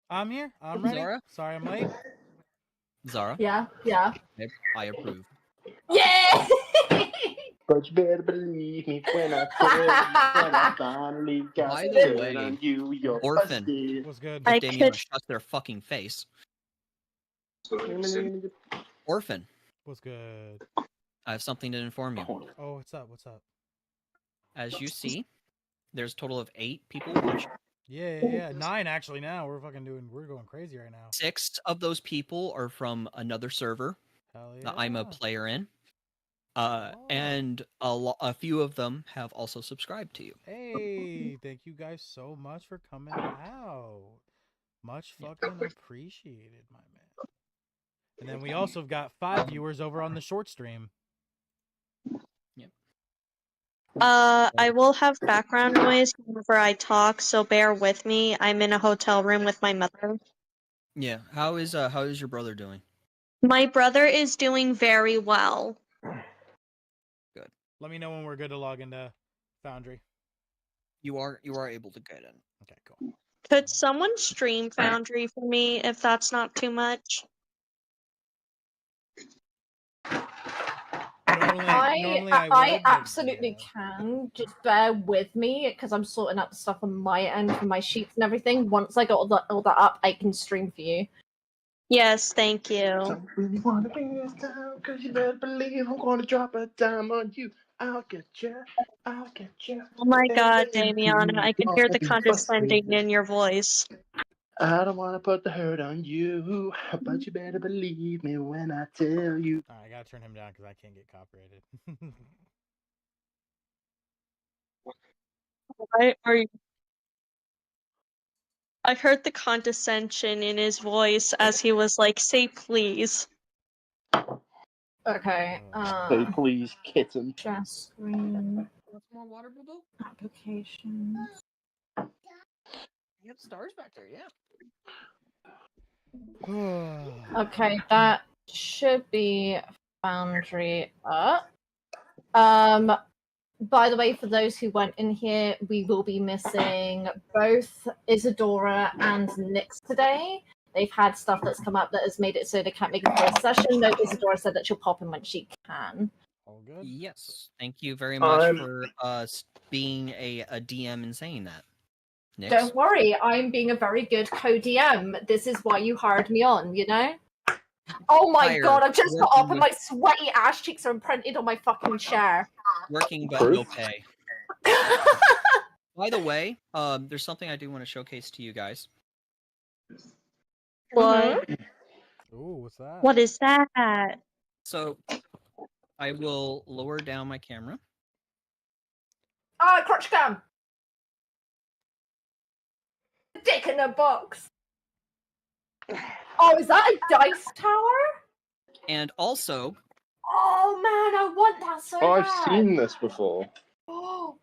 I'm here. I'm ready. Zara? Sorry I'm late. Zara? Yeah. I approve. Yeah! But you better believe me when I tell you, when I finally got By the dirt way, on you, you're Orphan. busted. What's good? If Damien shuts their fucking face. Orphan, What's good? I have something to inform you. Oh, what's up? What's up? As you see, there's a total of 8 people watching. Yeah. 9 actually now. We're going crazy right now. 6 of those people are from another server Hell yeah. that I'm a player in. Oh. And a few of them have also subscribed to you. Hey, thank you guys so much for coming out. Much fucking appreciated, my man. And then we also have got 5 viewers over on the short stream. Yep. I will have background noise whenever I talk, so bear with me. I'm in a hotel room with my mother. Yeah. How is your brother doing? My brother is doing very well. Good. Let me know when we're good to log into Foundry. You are able to get in. Okay, cool. Could someone stream Foundry for me if that's not too much? Normally I absolutely can. Just bear with me because I'm sorting out the stuff on my end for my sheets and everything. Once I got all that up, I can stream for you. Yes, thank you. Don't really want to bring this down, cause you better believe I'm gonna drop a dime on you. I'll get you. Oh my god, Damiana, I can hear the condescending in your voice. I don't want to put the hurt on you, but you better believe me when I tell you. Alright, I gotta turn him down because I can't get copyrighted. I heard the condescension in his voice as he was like, say please. Okay. Say please, kitten. Share screen. What's more water, Boo? Applications. You have stars back there, yeah. Okay, that should be Foundry up. By the way, for those who weren't in here, we will be missing both Isadora and Nyx today. They've had stuff that's come up that has made it so they can't make a full session, though Isadora said that she'll pop in when she can. All good? Yes. Thank you very much for being a DM and saying that. Nyx? Don't worry, I'm being a very good co-DM. This is why you hired me on, you know? Oh my god, I've just got up and my sweaty ass cheeks are imprinted on my fucking chair. Working but no pay. By the way, there's something I do want to showcase to you guys. What? Ooh, what's that? What is that? So, I will lower down my camera. Ah, crotch cam! Dick in a box! Oh, is that a dice tower? And also... Oh man, I want that so bad! I've seen this before. Oh,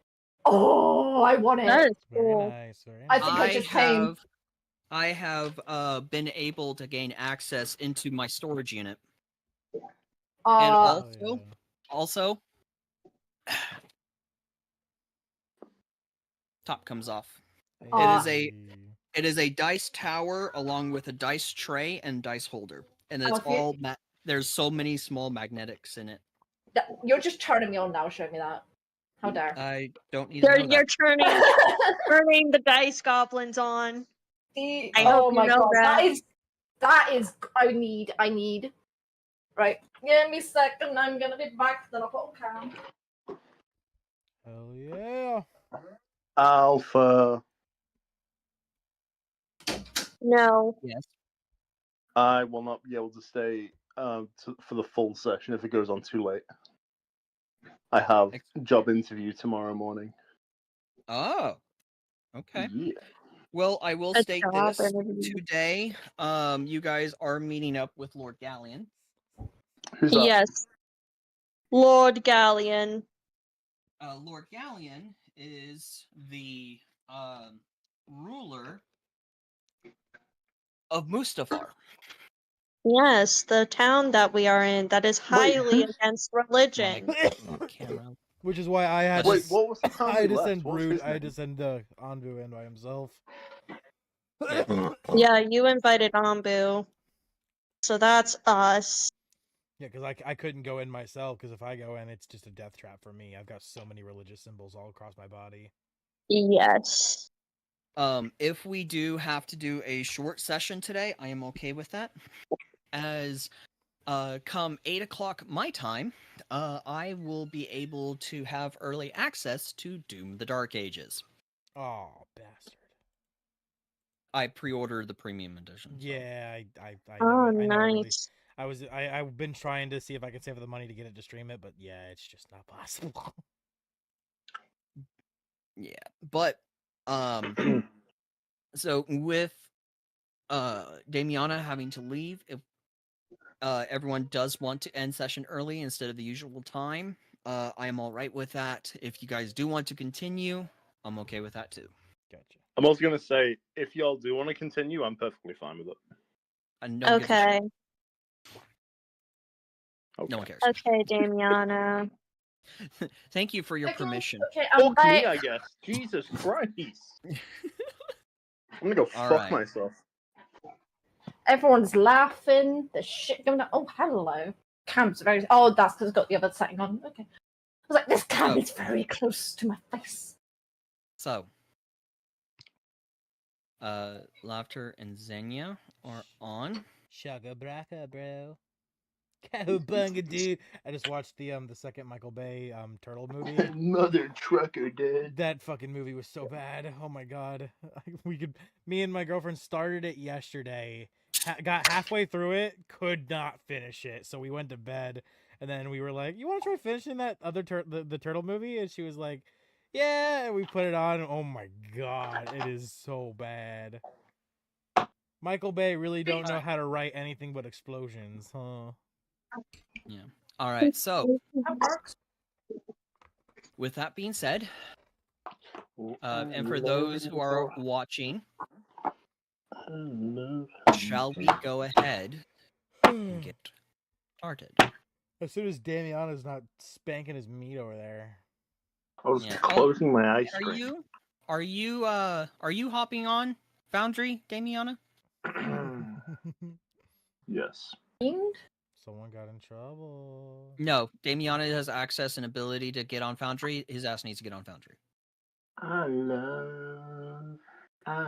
I want it. That is cool. Very nice. I think I just came. I have been able to gain access into my storage unit. And also, top comes off. It is a dice tower along with a dice tray and dice holder, and it's all there's so many small magnetics in it. You're just turning me on now. Show me that. How dare! I don't need to know You're turning the dice goblins on. Oh my god, that is. I need. Right, give me a second. I'm gonna be back. Then I'll put on cam. Hell yeah! Alpha. No. Yes. I will not be able to stay for the full session if it goes on too late. I have a job interview tomorrow morning. Oh. Okay. Yeah. Well, I will state this. Today, you guys are meeting up with Lord Galleon. Who's that? Yes. Lord Galleon. Lord Galleon is the ruler of Mustafar. Yes, the town that we are in that is highly against religion. Camera. Which is why I had Wait, to. what was the town I we had to left? send What was Brood. his I had to name? send Anbu in by himself. Yeah, you invited Ambu. So that's us. Yeah, because I couldn't go in myself, because if I go in, it's just a death trap for me. I've got so many religious symbols all across my body. Yes. If we do have to do a short session today, I am okay with that. As come 8 o'clock my time, I will be able to have early access to Doom the Dark Ages. Oh, bastard. I pre-ordered the premium edition. So. Yeah, I Oh, know it. I know it really. nice. I've been trying to see if I could save the money to get it to stream it, but yeah, it's just not possible. Yeah, but so with Damiana having to leave, if everyone does want to end session early instead of the usual time, I am all right with that. If you guys do want to continue, I'm okay with that too. Gotcha. I'm also gonna say, if y'all do want to continue, I'm perfectly fine with it. And no one gives a Okay. shit. Okay. No one cares. Okay, Damiana. Thank you for your Okay, permission. Okay, I'm Fuck me, back. I guess. Jesus Christ. I'm gonna go All fuck right. myself. Everyone's laughing. There's shit going on. Oh, hello. Cam's very. Oh, that's because it's got the other setting on. Okay. I was like, this cam is very close to my face. So, Laughter and Xenia are on. Shugga bracka, bro. Cowabunga, dude. I just watched the second Michael Bay turtle movie. Another trucker dead. That fucking movie was so bad. Oh my god. Me and my girlfriend started it yesterday. Got halfway through it, could not finish it. So we went to bed, and then we were like, "You want to try finishing that other the turtle movie?" And she was like, "Yeah." And we put it on. Oh my god, it is so bad. Michael Bay really don't know how to write anything but explosions, huh? Yeah. All right. So, That works. with that being said, and for those who are watching, shall we go ahead and get started? As soon as Damiana's not spanking his meat over there. I was Yeah. closing my ice Are cream. are you hopping on Foundry, Damiana? Yes. Someone got in trouble. No, Damiana has access and ability to get on Foundry. His ass needs to get on Foundry.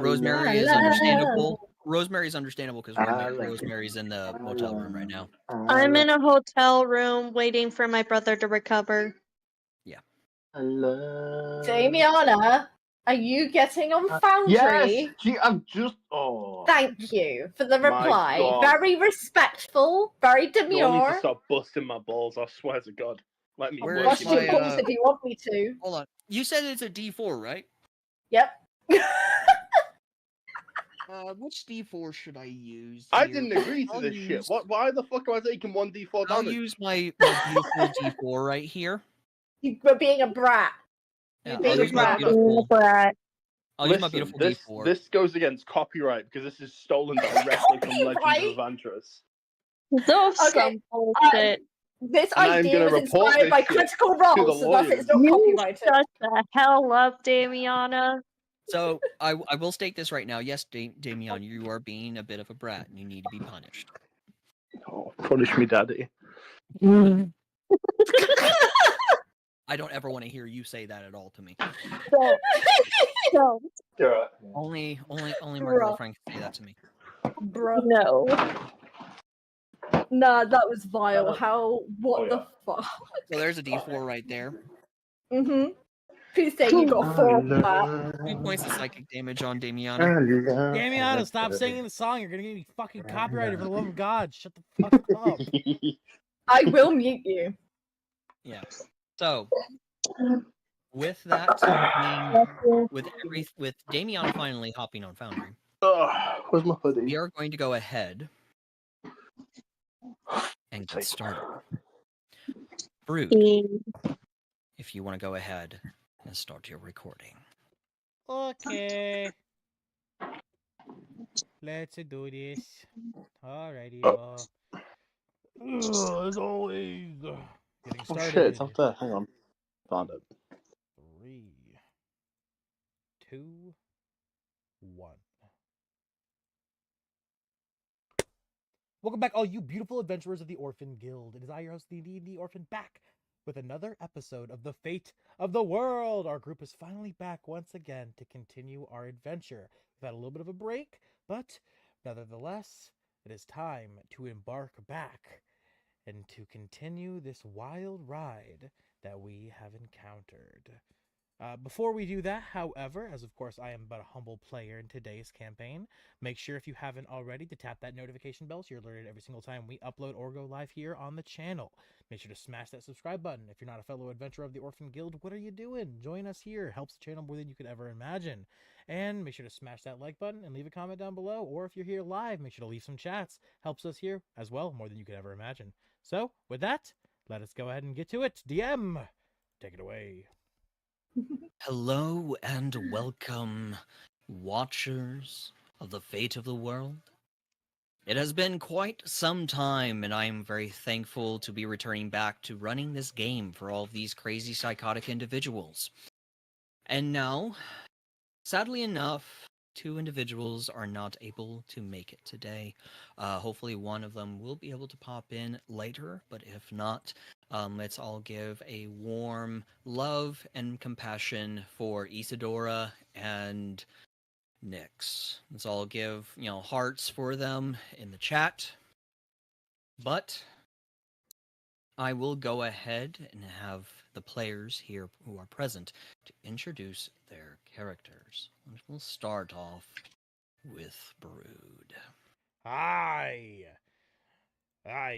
Rosemary is understandable. Rosemary's understandable because Rosemary's in the motel room right now. I'm in a hotel room waiting for my brother to recover. Yeah. Damiana, are you getting on Foundry? Yes! Gee, I'm just. Oh. Thank you for the My reply. God. Very respectful, very You all need to demure. stop busting my balls, I swear to God. Let me Where work is Bust in your my, balls if you want me to. Hold on. You said it's a D4, right? Yep. Which D4 should I use? I here? didn't agree to I'll this use- shit. Why the fuck am I taking 1d4 I'll damage? use my beautiful D4 right here. You were being a brat. Yeah, You're I'll being use a my brat. beautiful. Brat. I'll use my Listen, beautiful this, D4. this goes against copyright because this is stolen directly from Legends Copyright? of Avantras. Those Okay, some bullshit. This And I'm idea gonna was report inspired this by shit Critical to the Role, so thus it's not You copyrighted. shut the hell up, Damiana. So I will state this right now. Yes, Damian, you are being a bit of a brat, and you need to be punished. Oh, punish me, daddy. I don't ever want to hear you say that at all to me. Don't. Only my Bruh. girlfriend can say that to me. Bro. No. Nah, that was vile. What the fuck? So there's a D4 right there. Mm-hmm. Please say you got 4 of that. 2 points of psychic damage on Damiana. Damiana, stop singing the song. You're gonna get me fucking copyrighted for the love of God. Shut the fuck up. I will mute you. Yeah. So with that with Damiana finally hopping on Foundry, Where's my hoodie? we are going to go ahead and get started. Brood, if you want to go ahead and start your recording. Okay. Let's do this. Alrighty, as always, getting Oh started. shit, it's up there. Hang on. Found it. 3, 2, 1. Welcome back, all you beautiful adventurers of the Orphan Guild. It is I, your host, the D&D Orphan, back with another episode of The Fate of the World. Our group is finally back once again to continue our adventure. We've had a little bit of a break, but nevertheless, it is time to embark back and to continue this wild ride that we have encountered. Before we do that, however, as of course I am but a humble player in today's campaign, make sure if you haven't already to tap that notification bell so you're alerted every single time we upload or go live here on the channel. Make sure to smash that subscribe button. If you're not a fellow adventurer of the Orphan Guild, what are you doing? Join us here. It helps the channel more than you could ever imagine. And make sure to smash that like button and leave a comment down below. Or if you're here live, make sure to leave some chats. Helps us here as well, more than you could ever imagine. So, with that, let us go ahead and get to it. DM, take it away. Hello and welcome, watchers of the fate of the world. It has been quite some time, and I am very thankful to be returning back to running this game for all of these crazy psychotic individuals. And now, sadly enough, 2 individuals are not able to make it today. Hopefully one of them will be able to pop in later, but if not, let's all give a warm love and compassion for Isadora and Nyx. Let's all give, hearts for them in the chat. But I will go ahead and have the players here who are present to introduce their characters. We'll start off with Brood. Aye,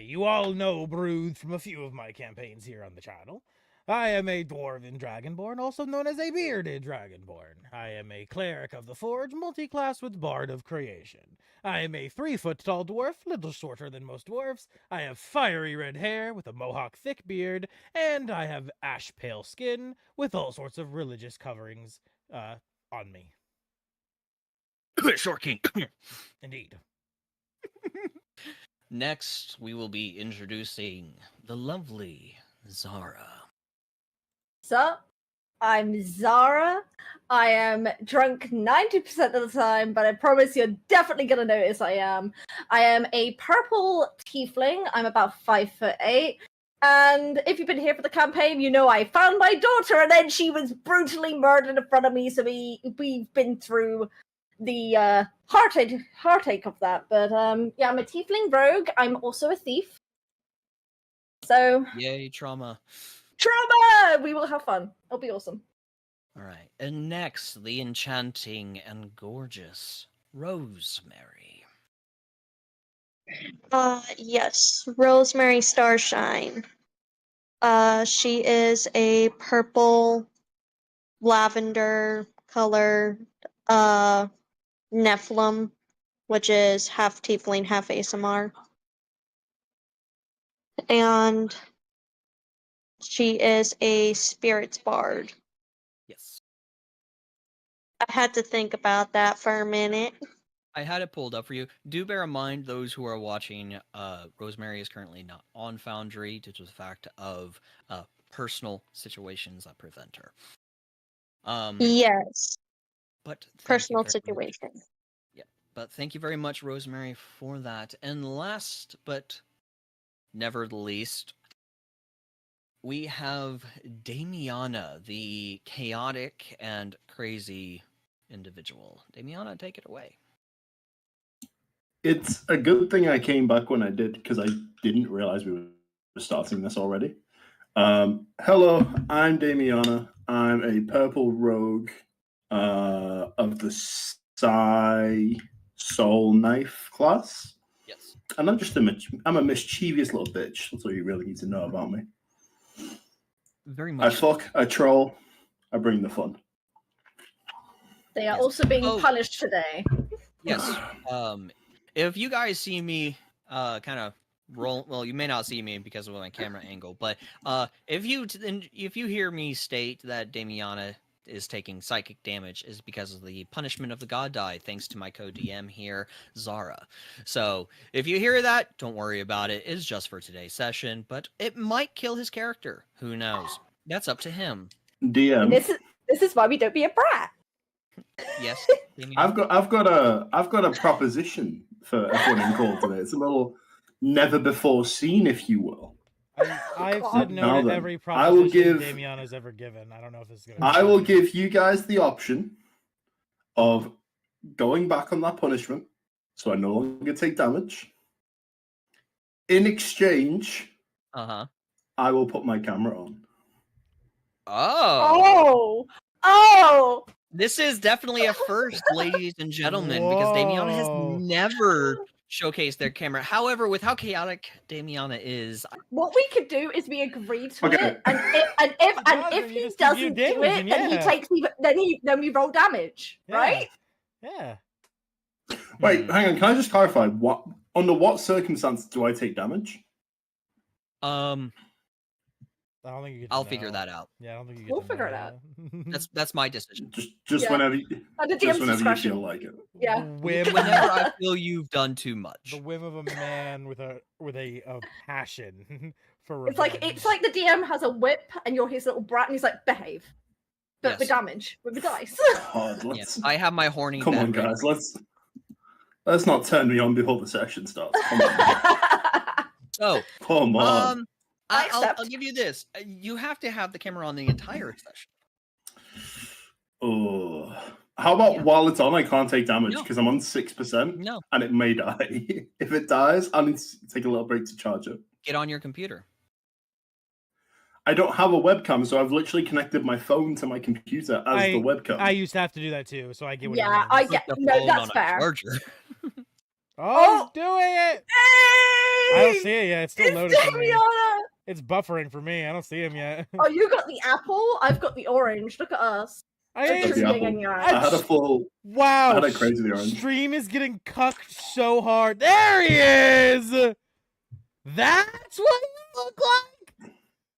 you all know Brood from a few of my campaigns here on the channel. I am a dwarven dragonborn, also known as a bearded dragonborn. I am a cleric of the forge, multi-class with bard of creation. I am a 3-foot-tall dwarf, little shorter than most dwarves. I have fiery red hair with a mohawk thick beard, and I have ash-pale skin with all sorts of religious coverings on me. Short King. Indeed. Next, we will be introducing the lovely ZARA. Sup? I'm ZARA. I am drunk 90% of the time, but I promise you're definitely gonna notice I am. I am a purple tiefling. I'm about 5'8". And if you've been here for the campaign, you know I found my daughter and then she was brutally murdered in front of me, so we've been through the heartache of that. But yeah, I'm a tiefling rogue. I'm also a thief. So Yay, trauma. Trauma! We will have fun. It'll be awesome. Alright, and next, the enchanting and gorgeous Rosemary. Yes, Rosemary Starshine. She is a purple lavender color Nephilim, which is half tiefling, half ASMR. And she is a spirits bard. Yes. I had to think about that for a minute. I had it pulled up for you. Do bear in mind, those who are watching, Rosemary is currently not on Foundry due to the fact of personal situations that prevent her. Yes, But personal situation. Yeah, but thank you very much, Rosemary, for that. And last but never the least, we have Damiana, the chaotic and crazy individual. Damiana, take it away. It's a good thing I came back when I did, because I didn't realize we were starting this already. Hello, I'm Damiana. I'm a purple rogue of the Soul Knife class. Yes. And I'm just I'm a mischievous little bitch. That's all you really need to know about me. Very I much. fuck, I troll, I bring the fun. They are Yes. also being punished today. Yes. If you guys see me kind of roll. Well, you may not see me because of my camera angle, but if you hear me state that Damiana is taking psychic damage, is because of the punishment of the god die, thanks to my co-DM here, ZARA. So if you hear that, don't worry about it. It's just for today's session, but it might kill his character. Who knows? That's up to him. DM. This is why we don't be a brat. Yes. I've got a proposition for everyone in call today. It's a little never before seen, if you will. I've God. said Now no to then, every I will proposition give- Damiana's ever given. I don't know if this is gonna. I will give you guys the option of going back on that punishment, so I no longer take damage. In exchange, Uh-huh. I will put my camera on. Oh. Oh! This is definitely a first, ladies and gentlemen, because Damiana Whoa. has never showcased their camera. However, with how chaotic Damiana is, What we could do is we agree to Okay. it, and if Doesn't, you he just give you doesn't do damage, it, and then he yeah. takes then we roll damage, Yeah. right? Yeah. Wait, hang on. Can I just clarify? Under what circumstances do I take damage? I don't think you get. I'll figure that out. Yeah, I don't think you get. We'll to figure know it that. That's my decision. Just Yeah. whenever, Under just DM's whenever you discretion. feel like it. Yeah. The whim, Whenever I feel you've done too the much. whim of a man with a passion for It's like revenge. the DM has a whip and you're his little brat and he's like, behave. But the Yes. damage with the dice. God, Yes, I have my horny. come on, bad brain. guys. Let's not turn me on before the session starts. Come on. So, Come on. I I'll accept. give you this. You have to have the camera on the entire session. Oh. How about Yeah. while it's on, I can't take damage No. because I'm on 6% No, and it may die. If it dies, I need to take a little break to charge it. get on your computer. I don't have a webcam, so I've literally connected my phone to my computer as the webcam. I used to have to do that too, so I get what you Yeah, mean. I Put get the no, phone that's on a fair. charger. Oh, he's doing it! I don't see it yet. It's still It's loading for me. Damiana! It's buffering for me. I don't see him yet. Oh, you got the apple. I've got the orange. Look at us. I Look am. at the you apple. getting your I had a full. Wow. I had a crazy the orange. Stream is getting cucked so hard. There he is. That's what you look like.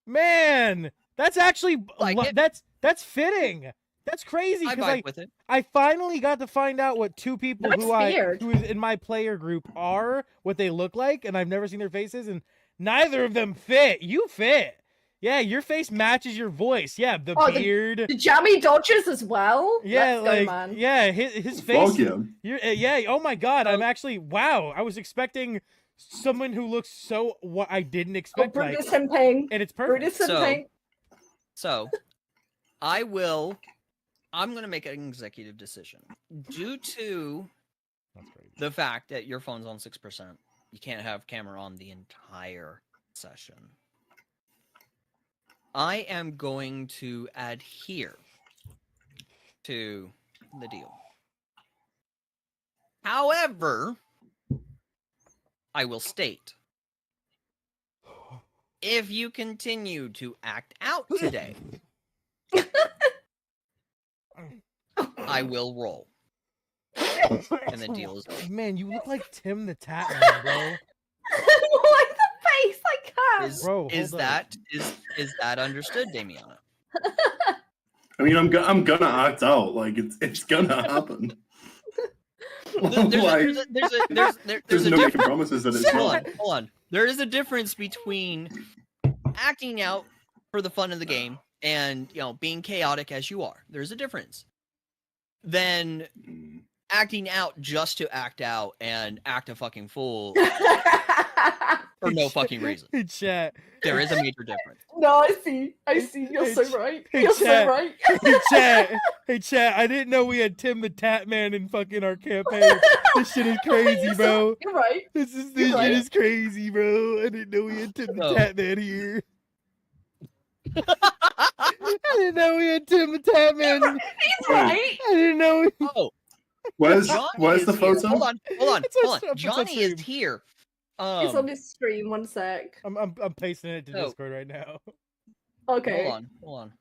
Man, that's actually Like it. that's fitting. That's crazy I because vibe with it. I finally got to find out what two people That's weird. who is in my player group are, what they look like, and I've never seen their faces, and neither of them fit. You fit. Yeah, your face matches your voice. Yeah, the Oh, beard. The jammy dodgers as well. Yeah, Let's like go, man. yeah, his face. Fuck yeah. You're, yeah. Oh my god, I'm actually wow. I was expecting someone who looks so what I didn't Oh, expect, like, Brutus Simping. and it's perfect. Brutus So- Simping. So, I'm going to make an executive decision. Due to That's crazy. the fact that your phone's on 6%, you can't have camera on the entire session. I am going to adhere to the deal. However, I will state, if you continue to act out today, I will roll. And the deal is over. Man, you look like Tim the Tat Man, bro. Like the face, I can't. Bro, Is hold up. that understood, Damiana? I mean, I'm gonna act out. Like it's gonna happen. Like, There's a no difference. making promises that it's Hold not. on, hold on. There is a difference between acting out for the fun of the game and being chaotic as you are. There's a difference. Then Mm. acting out just to act out and act a fucking fool for no fucking reason. Hey, chat. There is a major difference. No, I see. You're so right. Hey, You're so chat. right. Hey, chat. Hey, chat. I didn't know we had Tim the Tat Man in fucking our campaign. This shit is crazy, bro. You're right. This You're shit right. is crazy, bro. I didn't know we had Tim the So- Tat Man here. I didn't know we had Tim the Tat Man. He's right. I didn't know. Oh, Where's Johnny where's the is here. photo? Hold on. It's on Johnny is stream. here. It's on his stream. One sec. I'm pasting it to Oh. Discord right now. Okay. Hold on.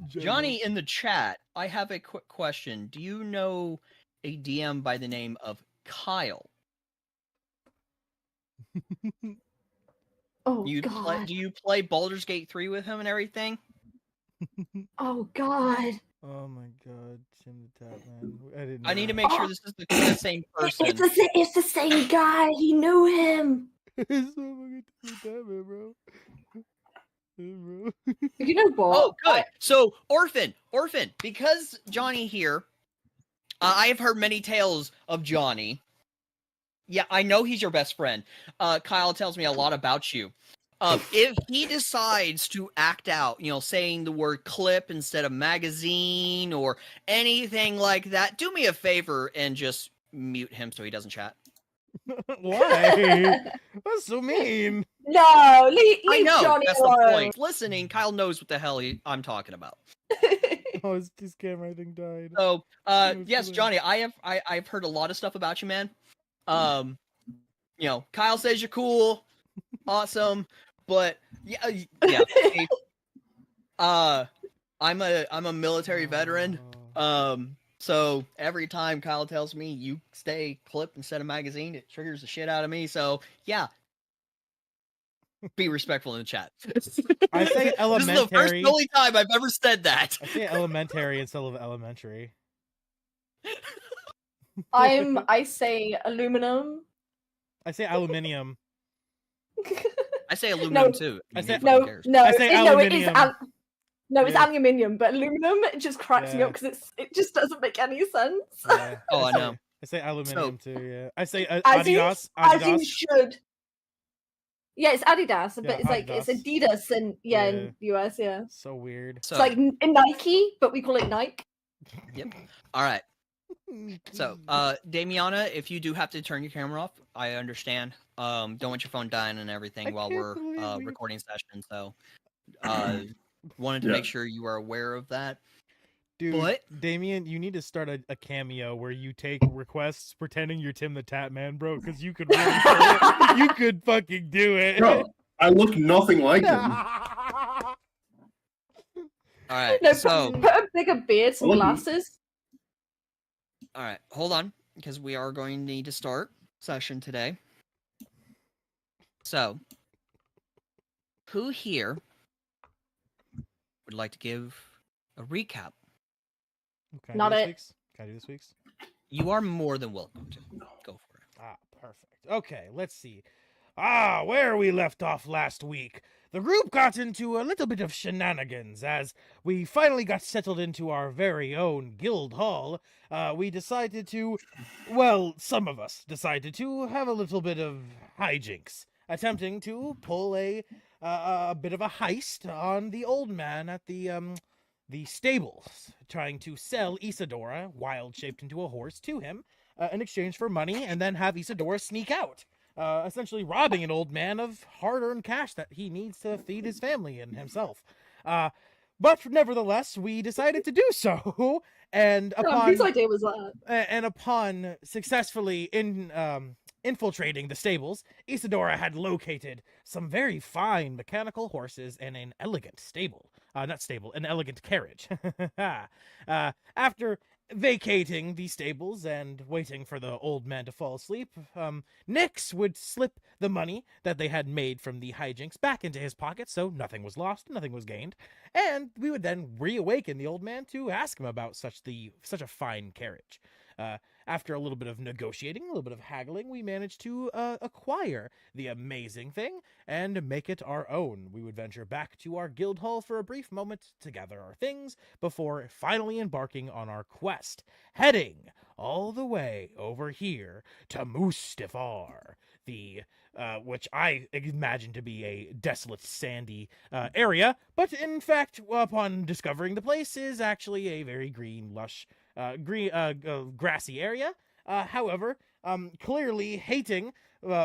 Johnny in the chat, I have a quick question. Do you know a DM by the name of Kyle? Oh Do God. you play Baldur's Gate 3 with him and everything? Oh God. Oh my god, Tim the Tap Man. I didn't. I need to know. make sure this is the same person. It's the same guy. He knew him. It's so fucking Tim the Tap Man, bro. Bro. You know what? Oh, good. So, Orphan, because Johnny here, I have heard many tales of Johnny. Yeah, I know he's your best friend. Kyle tells me a lot about you. If he decides to act out, saying the word clip instead of magazine or anything like that, do me a favor and just mute him so he doesn't chat. Why? That's so mean. No, leave I know, Johnny that's alone. the point. Listening, Kyle knows what the hell I'm talking about. Oh, his camera I think died. So, That's yes, hilarious. Johnny, I've heard a lot of stuff about you, man. Kyle says you're cool, awesome, but yeah. hey, I'm a military veteran. So every time Kyle tells me you stay clip instead of magazine, it triggers the shit out of me. So yeah, be respectful in the chat. I say This is the first elementary. and only time I've ever said that. I say elementary instead of elementary. I say aluminum. I say aluminium. I say aluminum No. too. I say- No, cares. no, I say it is aluminium. it's Yeah. aluminium, but aluminum it just cracks me Yeah. up because it just doesn't make any sense. Yeah, Oh, I say- know. I say aluminium too. Yeah. I say As you- Adidas. As you Adidas. should. Yeah, it's Adidas, but Yeah, it's like it's Adidas. Adidas in in US. Yeah, So weird. So, it's like in Nike, but we call it Nike. all right. So, Damiana, if you do have to turn your camera off, I understand. Don't want your phone dying and everything I while can't we're believe we- recording session. So, wanted to Yeah. make sure you are aware of that. Dude, But Damien, you need to start a cameo where you take requests pretending you're Tim the Tap Man, bro, because you could really do it. You could fucking do it. Bro, I look nothing like him. all right. No, So, put a bigger beard, some I love you. glasses. all right, hold on, because we are going to need to start session today. So, who here would like to give a recap? Can I Not do this it. week's? Can I do this week's? You are more than welcome to go for it. Ah, perfect. Okay, let's see. Where we left off last week. The group got into a little bit of shenanigans as we finally got settled into our very own guild hall. We decided to, well, some of us decided to have a little bit of hijinks, attempting to pull a bit of a heist on the old man at the stables, trying to sell Isadora, wild shaped into a horse, to him in exchange for money, and then have Isadora sneak out, essentially robbing an old man of hard-earned cash that he needs to feed his family and himself. But nevertheless, we decided to do so, and Whose idea was that? and upon successfully infiltrating the stables, Isadora had located some very fine mechanical horses and an elegant an elegant carriage. After vacating the stables and waiting for the old man to fall asleep, Nyx would slip the money that they had made from the hijinks back into his pocket, so nothing was lost, nothing was gained, and we would then reawaken the old man to ask him about such a fine carriage. After a little bit of negotiating, a little bit of haggling, we managed to acquire the amazing thing and make it our own. We would venture back to our guild hall for a brief moment to gather our things before finally embarking on our quest, heading all the way over here to Mustafar, the which I imagine to be a desolate, sandy area, but in fact, upon discovering the place, is actually a very green, lush, grassy area. However, clearly hating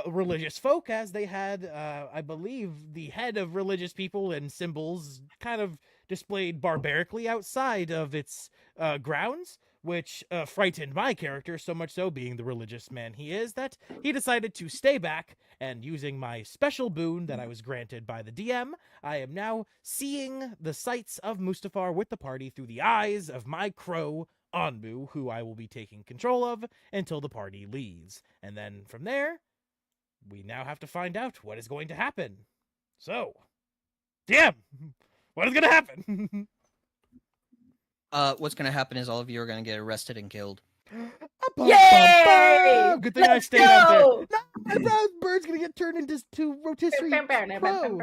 religious folk, as they had, I believe, the head of religious people and symbols kind of displayed barbarically outside of its grounds, which frightened my character, so much so, being the religious man he is, that he decided to stay back, and using my special boon that I was granted by the DM, I am now seeing the sights of Mustafar with the party through the eyes of my crow, Anbu, who I will be taking control of until the party leaves. And then from there, we now have to find out what is going to happen. So, DM, what is going to happen? What's gonna happen is all of you are gonna get arrested and killed. Yay! Good thing I Let's stayed out there. go! No, that bird's gonna get turned into rotisserie crow.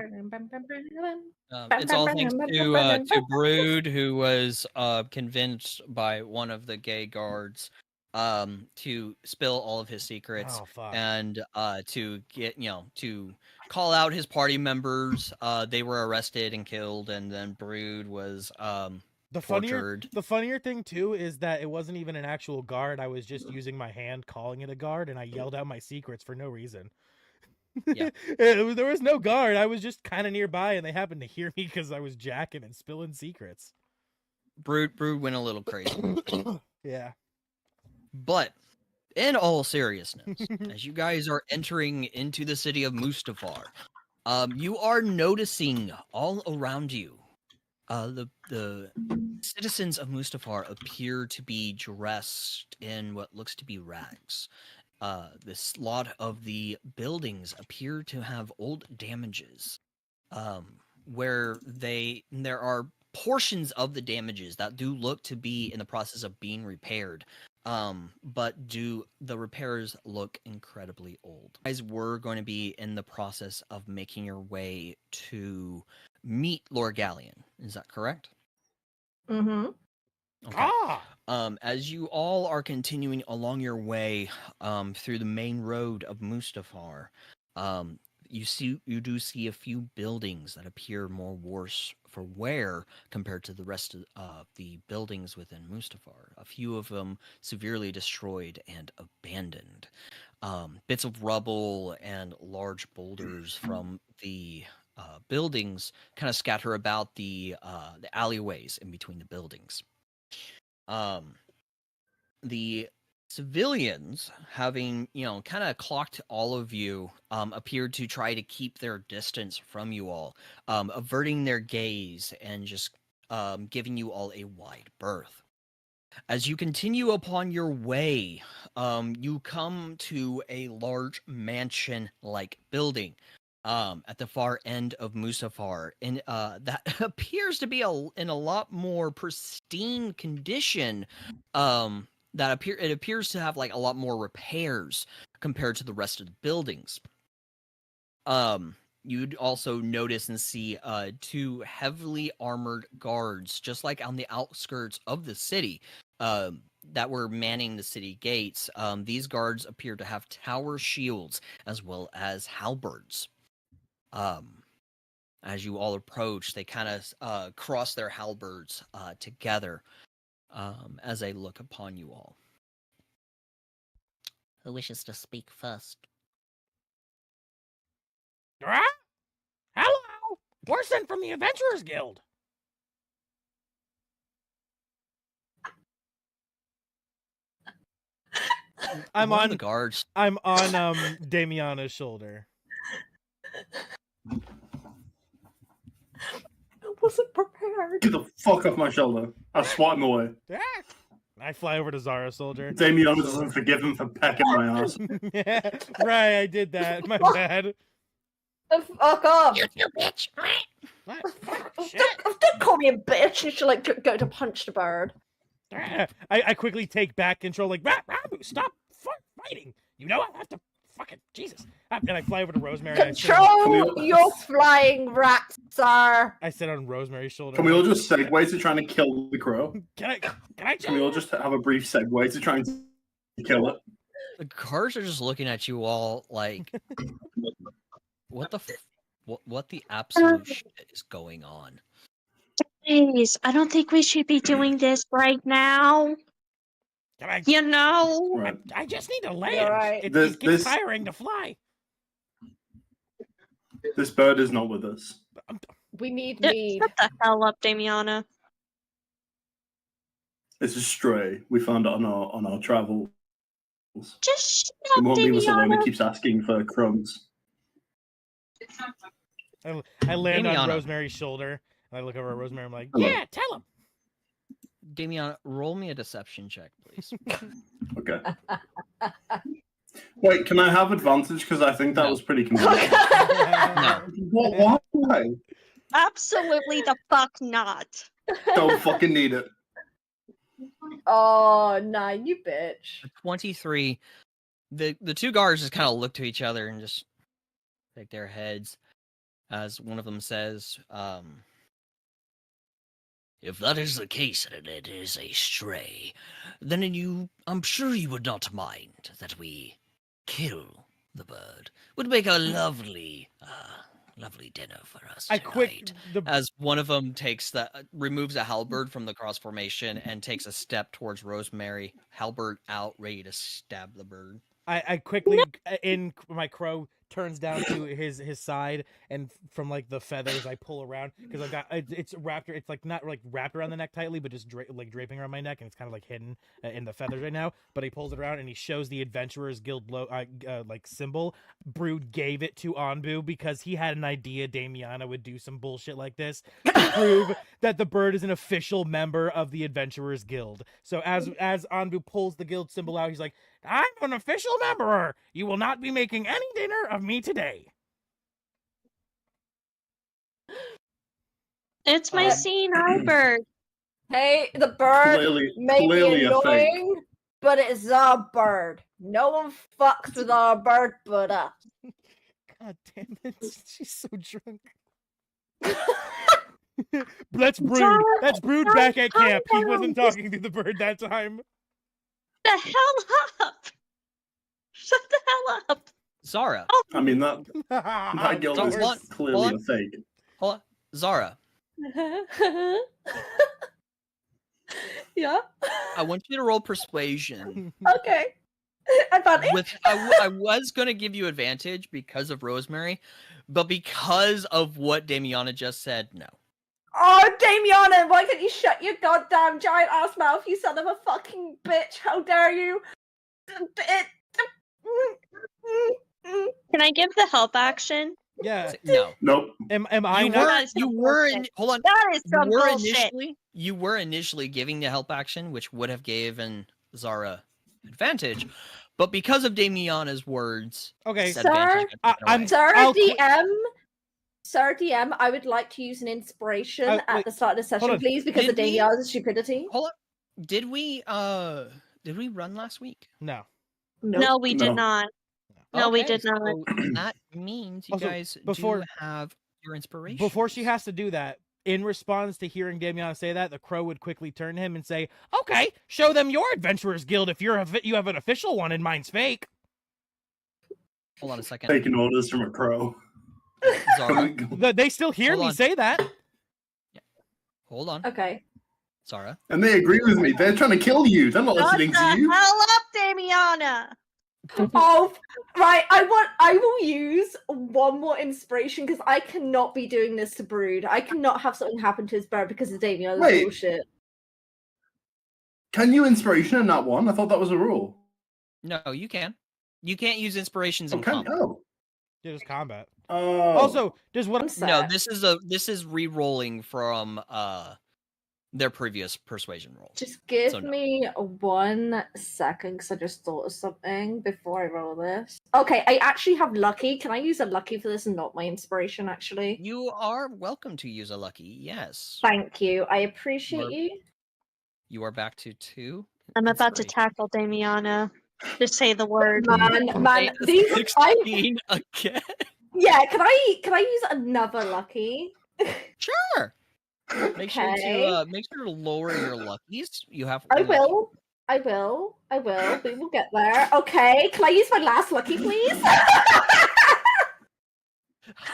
It's all thanks to Brood, who was convinced by one of the gay guards to spill all of his secrets Oh fuck. and to get to call out his party members. They were arrested and killed, and then Brood was The tortured. funnier thing too is that it wasn't even an actual guard. I was just using my hand calling it a guard, and I yelled out my secrets for no reason. Yeah. There was no guard. I was just kind of nearby, and they happened to hear me because I was jacking and spilling secrets. Brood went a little crazy. Yeah. But in all seriousness, as you guys are entering into the city of Mustafar, you are noticing all around you. The citizens of Mustafar appear to be dressed in what looks to be rags. This lot of the buildings appear to have old damages, where there are portions of the damages that do look to be in the process of being repaired. But the repairs look incredibly old. You guys were going to be in the process of making your way to meet Lord Galleon. Is that correct? Mm-hmm. Okay. Ah! As you all are continuing along your way through the main road of Mustafar, you do see a few buildings that appear more worse for wear compared to the rest of the buildings within Mustafar. A few of them severely destroyed and abandoned. Bits of rubble and large boulders from the buildings kind of scatter about the alleyways in between the buildings. The civilians, having kind of clocked all of you, appeared to try to keep their distance from you all, averting their gaze and just giving you all a wide berth. As you continue upon your way, you come to a large mansion-like building at the far end of Mustafar, and that appears to be in a lot more pristine condition. It appears to have like a lot more repairs compared to the rest of the buildings. You'd also notice and see two heavily armored guards, just like on the outskirts of the city, that were manning the city gates. These guards appear to have tower shields as well as halberds. As you all approach, they kind of cross their halberds together as they look upon you all. Who wishes to speak first? Hello! We're sent from the Adventurers Guild. I'm One of on the guards. I'm on Damiana's shoulder. I wasn't prepared. Get the fuck off my shoulder. I swat him away. Ah! I fly over to Zara soldier. Damien doesn't forgive him for pecking my ass. Yeah, right, I did that. My bad. Fuck off! You bitch! What? Fuck, shit. Don't call me a bitch. You should like go to punch the bird. Ah, I quickly take back control, like, Rabu, stop fighting. You know I have to fucking Jesus. And I fly over to Rosemary. And Control your flying rat, sir. I sit on Rosemary's shoulder. Can we all just segue to trying to kill the crow? Can I Can we all just have a brief segue to trying to kill it? The guards are just looking at you all like, what the absolute shit is going on? Please, I don't think we should be doing this right now. You know? Right. I just need to land. You're right. It gets tiring to fly. This bird is not with us. We need mead. Shut the hell up, Damiana. It's a stray. We found it on our travels. Just It shut up, won't leave us alone. It Damiana. keeps asking for crumbs. I land on Damiana. Rosemary's shoulder, and I look over at Rosemary. I'm like, Hello. yeah, tell him. Damiana, roll me a deception check, please. Okay. Wait, can I have advantage? Because I think that No. was pretty convincing. No. Why? Absolutely the fuck not. Don't fucking need it. Oh, nah, you bitch. 23. The two guards just kind of look to each other and just shake their heads as one of them says, if that is the case and it is a stray, then I'm sure you would not mind that we kill the bird. Would make a lovely dinner for us tonight. As one of them removes a halberd from the cross formation and takes a step towards Rosemary, halberd out, ready to stab the bird. I quickly, in my crow, turns down to his side, and from like the feathers, I pull around because I've got it's wrapped. It's like not like wrapped around the neck tightly, but just draping around my neck, and it's kind of like hidden in the feathers right now. But he pulls it around and he shows the Adventurers Guild like symbol. Brood gave it to Anbu because he had an idea Damiana would do some bullshit like this to prove that the bird is an official member of the Adventurers Guild. So as Anbu pulls the guild symbol out, he's like, I'm an official member. You will not be making any dinner of me today. It's my scene, bird. Hey, the bird may be clearly a fake. annoying, but it's our bird. No one fucks with our bird but us. God damn it. She's so drunk. That's Brood. Zara, That's Brood Zara, back at calm camp. He down. wasn't talking to the bird that time. The hell up! Shut the hell up! Zara. I mean, that guild Don't is want- clearly hold a fake. Hold on. Zara, Yeah. I want you to roll persuasion. Okay. Advantage. I was going to give you advantage because of Rosemary, but because of what Damiana just said, no. Oh, Damiana, why can't you shut your goddamn giant ass mouth, you son of a fucking bitch? How dare you? Can I give the help action? Yeah. No. Nope. Am I You not? were, you were in, hold on. That is some bullshit. You were initially giving the help action, which would have given Zara advantage, but because of Damiana's words, Okay. that advantage got taken away. Sir DM, I would like to use an inspiration at wait, the start of the session, on. please, because of Did we- Damiana's stupidity. Hold on. Did we run last week? No. No, we did No. not. No, we Okay, did not. so that means you Also, guys before- do have your inspiration. Before she has to do that, in response to hearing Damiana say that, the crow would quickly turn to him and say, "Okay, show them your Adventurers Guild if you have an official one and mine's fake." Hold on a second. Taking orders from a crow. Zara, They still hear Hold me on. say that. hold on. Okay. Zara. And they agree with me. They're trying to kill you. They're not Shut listening the to you. hell up, Damiana! Oh, right. I will use one more inspiration because I cannot be doing this to Brood. I cannot have something happen to his bird because of Damiana's Wait. bullshit. Can you inspiration in that one? I thought that was a rule. No, you can. You can't use inspirations in Okay. combat. Oh. Yeah, just combat. Oh. Also, does what? One sec. No, this is re-rolling from their previous persuasion rolls. Just give So no. me 1 second because I just thought of something before I roll this. Okay, I actually have lucky. Can I use a lucky for this and not my inspiration, actually? You are welcome to use a lucky. Yes. Thank you. I appreciate Or- you. You are back to 2. I'm about to inspiration. tackle Damiana. Just say the word. Man, Wait, these I 16 again. yeah. Can I use another lucky? Sure. Make sure Okay. to lower your luckies. You have. I one lucky. will. I will. We will get there. Okay. Can I use my last lucky, please?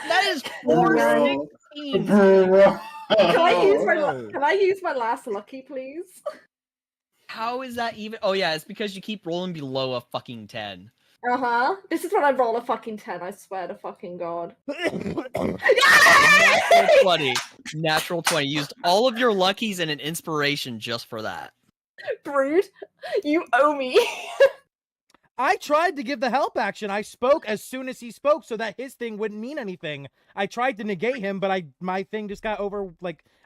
That is Bro. 416. Bro. Can I use my last lucky, please? How is that even? Oh yeah, it's because you keep rolling below a fucking 10. Uh-huh. This is when I roll a fucking 10, I swear to fucking God. Natural 20. Natural 20. Used all of your luckies and an inspiration just for that. Brood, you owe me. I tried to give the help action. I spoke as soon as he spoke so that his thing wouldn't mean anything. I tried to negate him, but my thing just got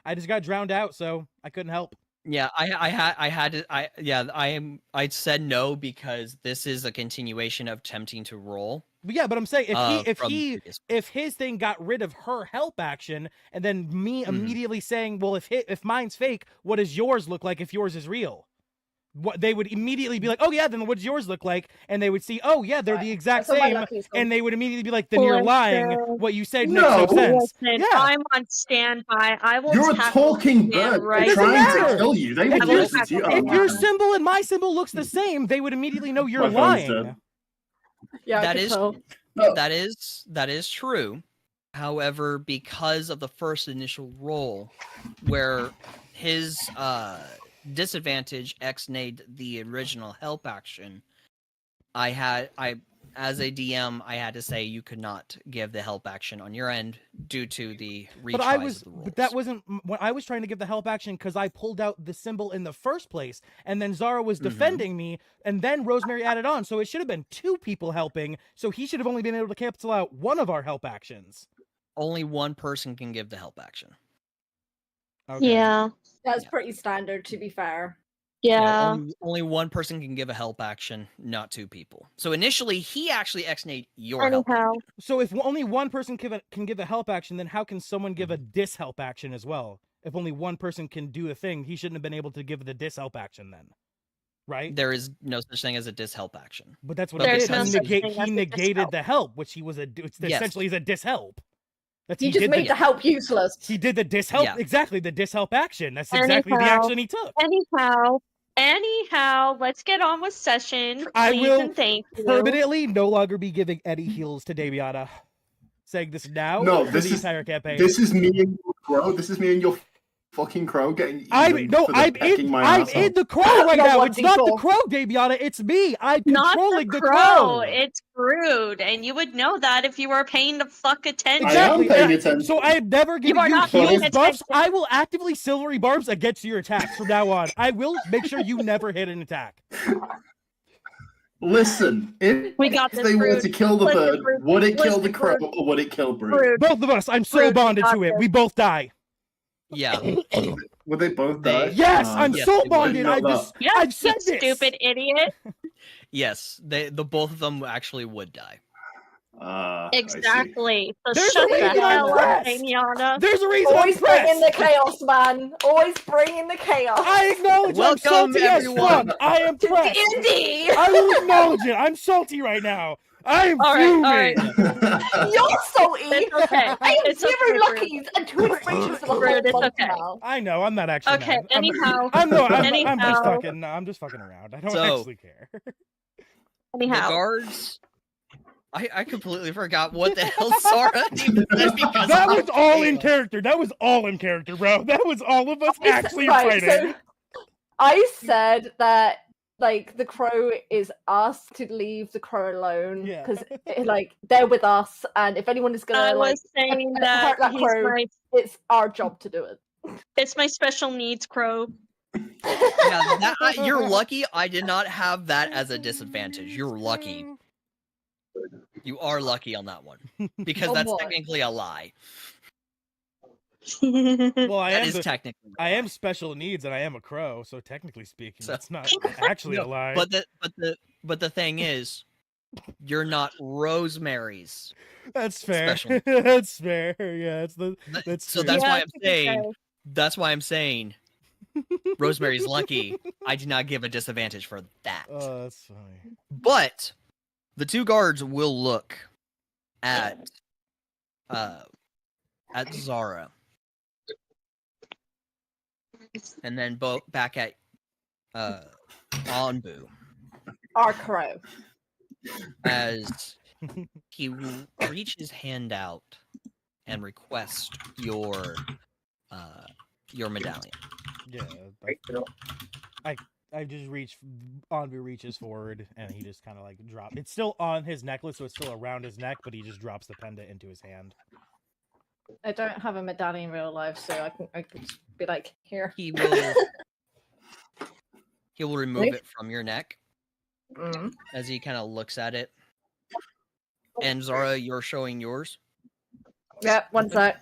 I just got drowned out, so I couldn't help. Yeah, I said no because this is a continuation of attempting to roll. Yeah, but I'm saying from previous. if his thing got rid of her help action, and then me Mhm. immediately saying, well, if mine's fake, what does yours look like if yours is real? What they would immediately be like, oh yeah, then what does yours look like? And they would see, oh yeah, they're the exact That's what my same, lucky's called. and they would immediately be like, then you're lying. Listen. What you said No. makes no sense. Listen, Yeah. I'm on standby. I will You're a tackle talking this man bird. right They're trying now. to kill you. They If will you're- listen to you. if If your symbol and my symbol looks the same, they would immediately know you're My phone's lying. dead. Yeah, That I is- can tell. No. That is true. However, because of the first initial roll, where his disadvantage X-nayed the original help action, as a DM, I had to say you could not give the help action on your end due to the retries But I of was, the rules. but that wasn't when I was trying to give the help action because I pulled out the symbol in the first place, and then Zara was defending me, and then Rosemary added on, so it should have been 2 people helping. So he should have only been able to cancel out one of our help actions. Only one person can give the help action. Okay. Yeah. That's Yeah. pretty standard, to be fair. Yeah. Only one person can give a help action, not 2 people. So initially, he actually X-nayed your help Anyhow. action. So if only one person can give a help action, then how can someone give a dis-help action as well? If only one person can do a thing, he shouldn't have been able to give the dis-help action then, right? There is no such thing as a dis-help action. But that's what But he There's did. no because- such thing He as a negated dis-help. the help, which he was Yes. essentially is a dis-help. That's You he just did made the, the help useless. he did the dis-help Yeah. exactly the dis-help action. That's exactly the Anyhow. action he took. Anyhow, let's get on with session. I Please will and thank you. Permanently no longer be giving any heals to Damiana. Saying this now No, for this the is- entire campaign. This is me and your crow. This is me and your fucking crow getting I'm even for the pecking my I'm ass in off. the crow right Not now. It's not the 1d4. crow, Damiana. It's me. I'm Not controlling the the crow. It's Brood, and you would know that if you were paying the fuck attention. I am Exactly. paying attention. So I am never giving are you not heals paying buffs. attention. I will actively silvery barbs against your attacks from now on. I will make sure you never hit an attack. Listen, if We got this, they were Brood. to kill the Listen, bird, Brood. would it kill the Listen, crow Brood. or would it kill Brood? Brood. Both of us. I'm so Brood, we bonded got to it. this. We both die. Yeah. Would they both They- die? Yes, I'm yes, so they would. bonded. No, I no. just Yes, I've said you this. stupid idiot. Yes, the both of them actually would die. I see. Exactly. So There's a shut the reason I'm hell up, pressed. Damiana. There's a reason Always I'm bring in the pressed. chaos, man. Always bring in the chaos. I acknowledge Welcome, I'm salty everyone. as fuck. I am pressed. D&D. I will acknowledge it. I'm salty right now. I am All right, fuming. all right. You're salty. It's okay. I have It's 0 okay, Brood. luckies and 2 inspirations for the whole Brood, it's month okay. now. I know. I'm not actually. Okay, mad. anyhow. I'm just Anyhow. fucking. No, I'm just fucking around. I don't So- actually care. The Anyhow. guards. I completely forgot what the hell Zara even said because That of was all in chaos. character. That was all in character, bro. That was all of us actually Right, fighting. so I said that like the crow is us to leave the crow alone Yeah. because like they're with us, and if anyone is I gonna like was saying hurt that that he's crow. it's our job to do it. it's my special needs crow. Yeah, you're lucky I did not have that as a disadvantage. You're lucky. You are lucky on that one. Because On that's what? technically a lie. Well, I That am. is technically a I am lie. special needs, and I am a crow. So technically speaking, So- that's not actually a No, lie. But the thing is, you're not Rosemary's. That's fair. special. That's fair. Yeah, it's the. Th- That's so true. that's Yeah, why I I'm think it's saying fair. that's why I'm saying Rosemary's lucky. I did not give a disadvantage for that. Oh, that's funny. But the 2 guards will look at Zara. And then back at Anbu Our crow. as he will reach his hand out and request your medallion. Yeah. I just reach. Anbu reaches forward, and he just kind of like drop. It's still on his necklace, so it's still around his neck, but he just drops the pendant into his hand. I don't have a medallion in real life, so I could just be like, here. He will remove it from your neck Mm. as he kind of looks at it. And Zara, you're showing yours. Yeah, one sec.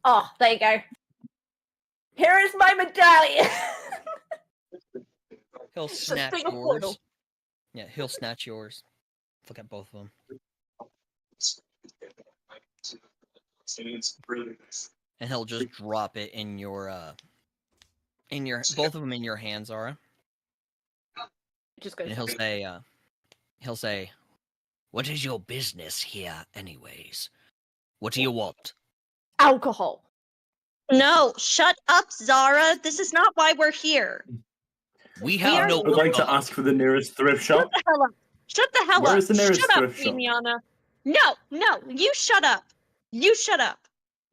Oh, there you go. Here is my medallion. He'll Just snatch bring a portal. yours. Yeah, he'll snatch yours. Look at both of them. And he'll just drop it in your both of them in your hands, Zara. Just goes. And he'll say, "What is your business here, anyways? What do you want?" Alcohol. No, shut up, Zara. This is not why we're here. We We have are- no. I would like to ask for the nearest thrift shop. Shut the hell up. Shut the hell Where up. is the nearest Shut up, thrift shop? Damiana. No, you shut up. You shut up.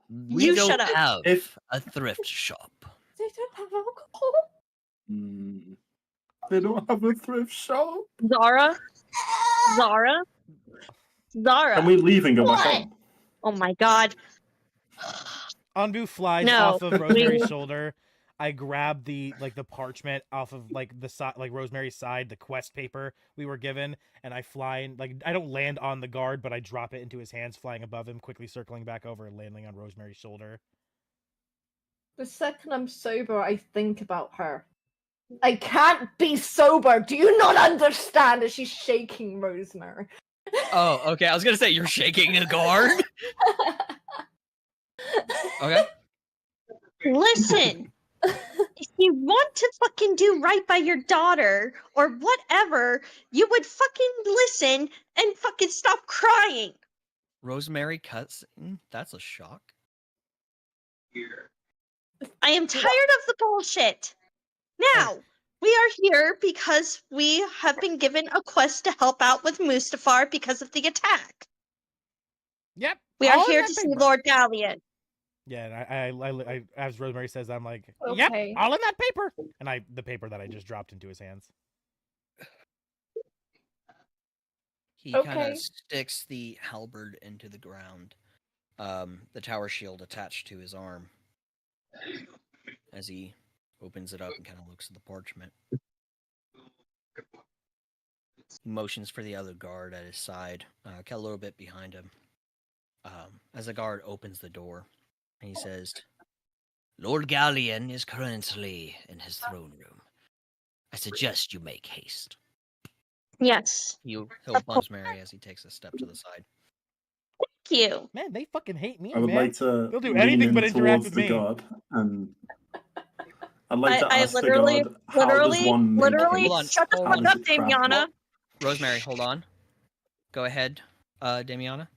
We You don't shut up. have If- a thrift shop. They don't have alcohol. They don't have a thrift shop. Zara. Can we leave and go back What? home? Oh my god. Anbu flies No. off of Rosemary's shoulder. I grab the parchment off of the side, Rosemary's side, the quest paper we were given, and I fly and I don't land on the guard, but I drop it into his hands, flying above him, quickly circling back over and landing on Rosemary's shoulder. The second I'm sober, I think about her. I can't be sober. Do you not understand? As she's shaking Rosemary. Oh, okay. I was gonna say you're shaking a guard. Okay. Listen. If you want to fucking do right by your daughter or whatever, you would fucking listen and fucking stop crying. Rosemary cuts. That's a shock. I am tired of the bullshit. Now, we are here because we have been given a quest to help out with Mustafar because of the attack. Yep. We all are in here that to see paper. Lord Galleon. Yeah, and I as Rosemary says, I'm like, yep, Okay. all in that paper, and the paper that I just dropped into his hands. He kind Okay. of sticks the halberd into the ground. The tower shield attached to his arm. As he opens it up and kind of looks at the parchment. He motions for the other guard at his side, a little bit behind him. As the guard opens the door, and he says, "Lord Galleon is currently in his throne room. I suggest you make haste." Yes. He'll Of buzz Mary as he takes a step to the side. Thank you. Man, they fucking hate me, I would man. like to They'll do lean anything in but interact towards with the me. guard, and I'd like to I ask the literally, guard, how does one make literally, Hold on, haste? shut the hold How fuck does up, it craft Damiana. it? Rosemary, hold on. Go ahead, Damiana.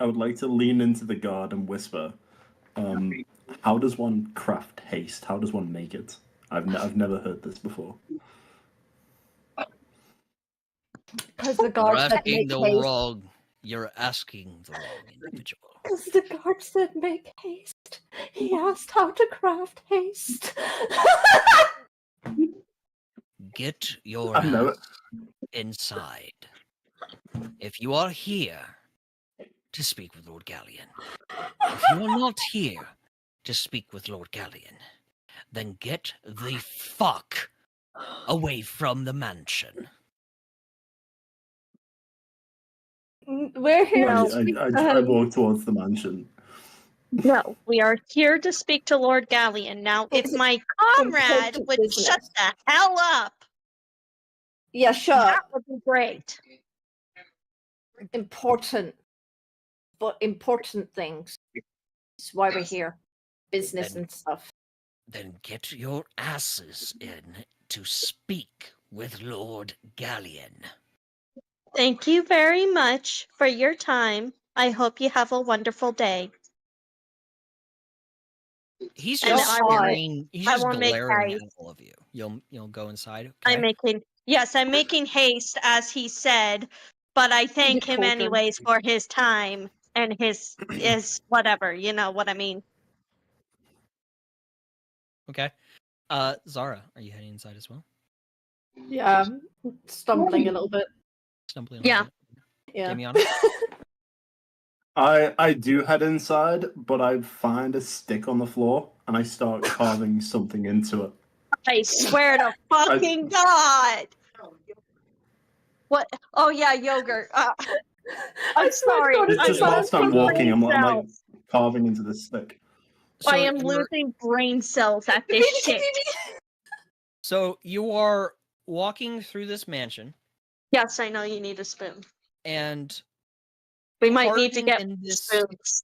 I would like to lean into the guard and whisper, how does one craft haste? How does one make it? I've never heard this before. Because the You're guard said asking make the haste. wrong. You're asking the wrong individual. Because the guard said make haste. He asked how to craft haste. Get your I know it. ass inside. If you are here to speak with Lord Galleon, if you are not here to speak with Lord Galleon, then get the fuck away from the mansion. We're here No. to speak to I him. walk towards the mansion. No, we are here to speak to Lord Galleon. Now, if my comrade important would business. shut the hell up, Yeah, sure. that would be great. Important. But important things. That's why we're here. Business Then- and stuff. Then get your asses in to speak with Lord Galleon. Thank you very much for your time. I hope you have a wonderful day. He's And just I will- staring. He's I just will make glaring at haste. all of you. You'll go inside. Okay? I'm making haste as he said, but I thank him told him. anyways for his time and his whatever, you know what I mean. Okay. Zara, are you heading inside as well? Yeah, stumbling a little bit. Stumbling. Yeah. Yeah. Damiana? I do head inside, but I find a stick on the floor and I start carving something into it. I swear to fucking God. What? Oh yeah, yogurt. I'm I swear to sorry. God, it's Just I'm whilst I'm walking, I'm like myself. carving into the stick. I am you're- losing brain cells at this shit. So you are walking through this mansion, Yes, I know you need a spoon. and We might need to carving get in this- spoons.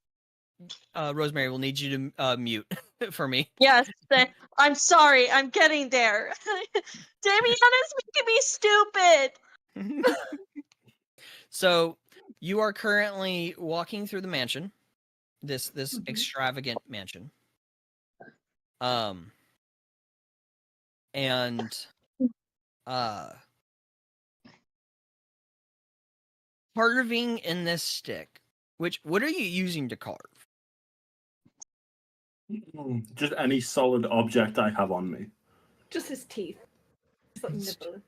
Rosemary will need you to mute for me. Yes, I'm sorry. I'm getting there. Damiana's making me stupid. So you are currently walking through the mansion, this Mhm. extravagant mansion. And carving in this stick. What are you using to carve? Just any solid object I have on me. Just his teeth. Just like nibbling.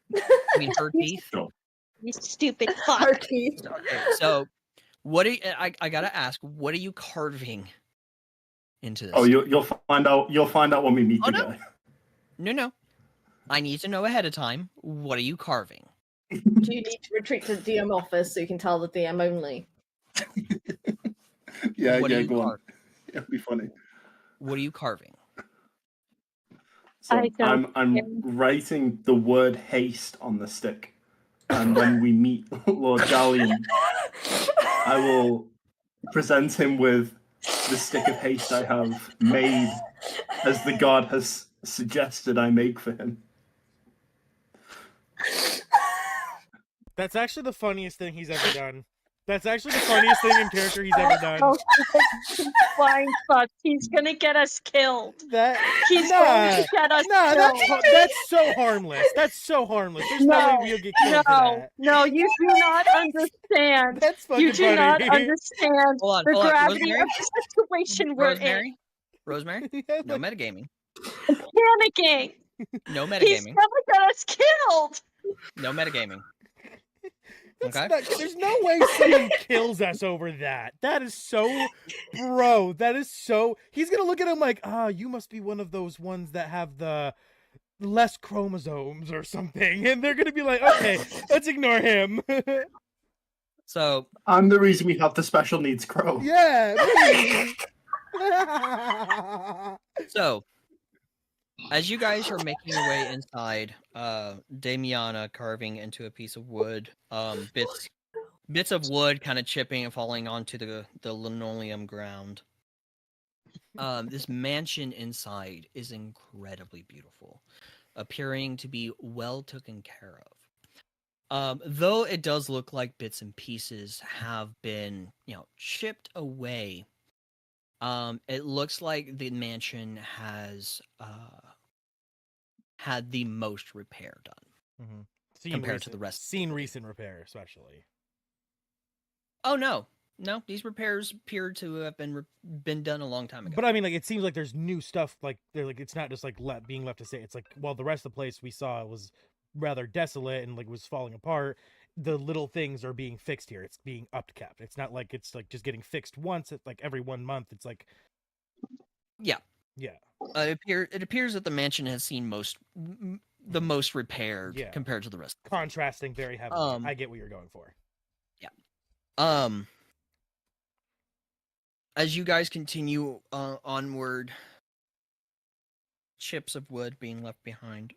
I mean, her teeth. Sure. You stupid Our fuck. teeth. Okay, so what are you, I gotta ask? What are you carving into this? Oh, you'll find out. You'll find out when we meet Oh, the no. guy. No. I need to know ahead of time. What are you carving? Do you need to retreat to the DM office so you can tell the DM only? Yeah, What are yeah, you go on. carving? It'll be funny. What are you carving? So I don't I'm care. writing the word haste on the stick, and when we meet Lord Galleon, I will present him with the stick of haste I have made, as the god has suggested I make for him. That's actually the funniest thing he's ever done. That's actually the funniest thing in character he's ever done. Oh, flying fuck. He's gonna get us killed. That He's going to get us killed. that's so harmless. That's so harmless. There's no way we'll get killed for that. No, you do not understand. That's fucking You do funny. not understand Hold on, the hold on, gravity Rosemary? of the situation we're in. Rosemary? Yeah, No like, metagaming. Panicking. No He's metagaming. gonna get us killed. No metagaming. that's Okay. not- there's no way someone kills us over that. That is so, bro. That is so. He's gonna look at him like, you must be one of those ones that have the less chromosomes or something, and they're gonna be like, okay, let's ignore him. So I'm the reason we have the special needs crow. Yeah. me. So, as you guys are making your way inside, Damiana carving into a piece of wood, bits of wood kind of chipping and falling onto the linoleum ground. This mansion inside is incredibly beautiful, appearing to be well taken care of. Though it does look like bits and pieces have been, chipped away. It looks like the mansion has had the most repair done. Seen Compared to the rest of the Seen building. recent repair, especially. Oh no, these repairs appear to have been done a long time ago. But I mean, like, it seems like there's new stuff. Like, they're like, it's not just like being left to say. It's like, well, the rest of the place we saw was rather desolate and like was falling apart. The little things are being fixed here. It's being upkept. It's not like it's like just getting fixed once. It's like every 1 month. It's like, Yeah. yeah. It appears that the mansion has seen the most repaired Yeah. compared to the rest. Contrasting very heavily. I get what you're going for. As you guys continue onward, chips of wood being left behind.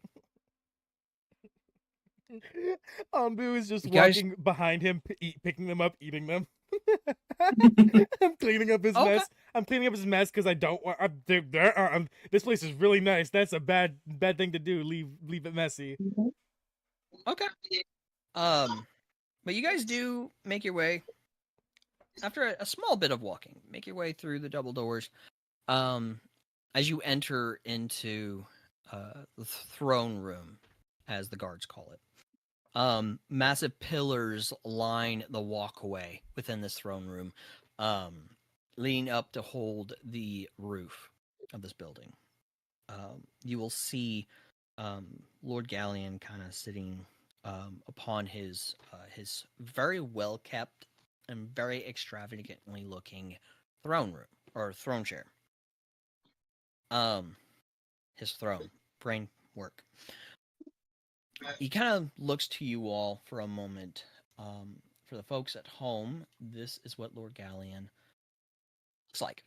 Ambu is just You guys- walking behind him, picking them up, eating them. I'm cleaning up his Okay. mess. I'm cleaning up his mess because I don't want. This place is really nice. That's a bad thing to do. Leave it messy. Okay. But you guys do make your way after a small bit of walking. Make your way through the double doors. As you enter into the throne room, as the guards call it. Massive pillars line the walkway within this throne room, leaning up to hold the roof of this building. You will see Lord Galleon kind of sitting upon his very well kept and very extravagantly looking throne room or throne chair. His throne, brain work. He kind of looks to you all for a moment. For the folks at home, this is what Lord Galleon looks like.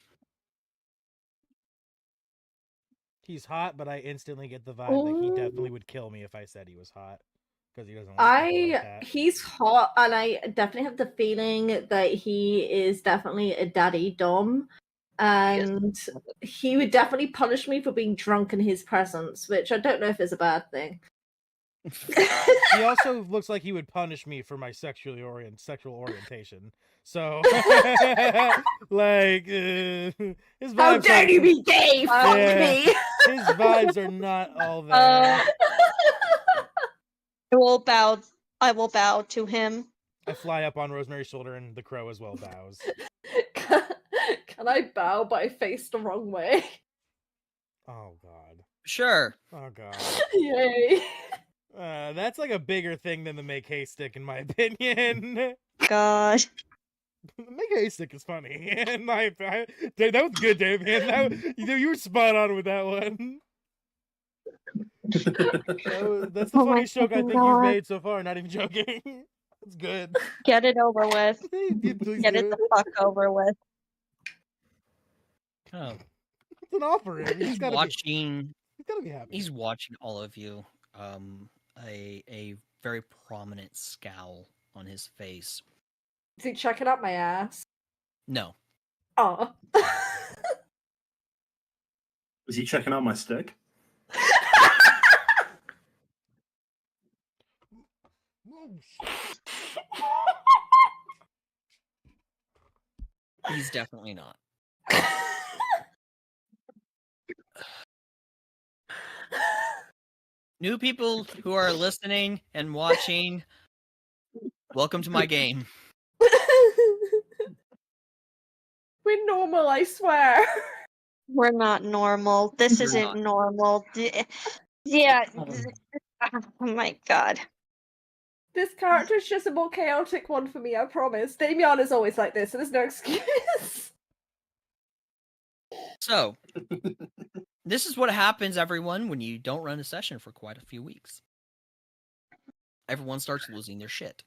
He's hot, but I instantly get the vibe that he definitely would kill me if I said he was hot. Because he doesn't like people like that. He's hot, and I definitely have the feeling that he is definitely a daddy dom, and he would definitely punish me for being drunk in his presence, which I don't know if is a bad thing. He also looks like he would punish me for my sexual orientation. So, like, his vibes. How dare you be gay? Fuck me! His vibes are not all there. I will bow to him. I fly up on Rosemary's shoulder, and the crow as well bows. Can I bow but I face the wrong way? Oh god. Sure. Oh god. Yay. That's like a bigger thing than the make hay stick, in my opinion. God. The make hay stick is funny. And that was good, Damien. You were spot on with that one. That's the funniest joke I think you've made so far. Not even joking. That's good. Get it over with. Please Get do it the fuck over with. Oh, It's an offering. He's gotta watching. He's gotta be happy. He's watching all of you. A very prominent scowl on his face. Is he checking out my ass? No. Oh. Is he checking out my stick? He's definitely not. New people who are listening and watching, welcome to my game. We're normal, I swear. We're not normal. This We're isn't not. normal. Yeah. Oh my god. This character's just a more chaotic one for me, I promise. Damien is always like this, so there's no excuse. So, this is what happens, everyone, when you don't run a session for quite a few weeks. Everyone starts losing their shit.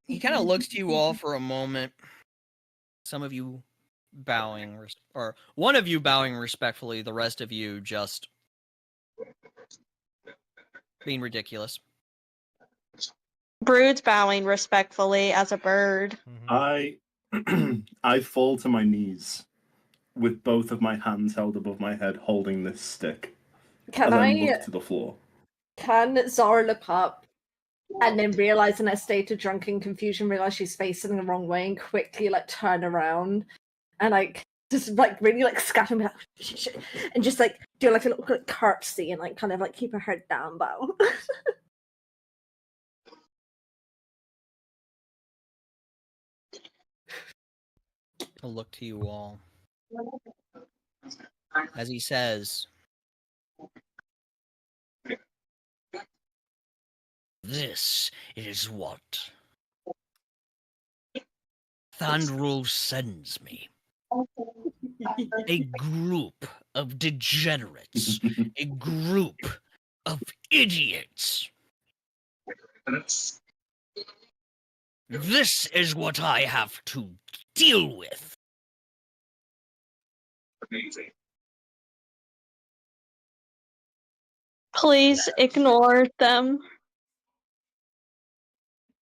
He kind of looks to you all for a moment. Some of you bowing, or one of you bowing respectfully, the rest of you just being ridiculous. Brood's bowing respectfully as a bird. I fall to my knees with both of my hands held above my head, holding this stick. Can and I then look to the floor. Can Zara look up and then realize in a state of drunken confusion, realize she's facing the wrong way and quickly like turn around and like just like really like scatter me like, and just like do like a little like, curtsy and like kind of like keep her head down bow. He'll look to you all as he says, "This is what Thandrul sends me. A group of degenerates. A group of idiots. This is what I have to deal with." Please ignore them.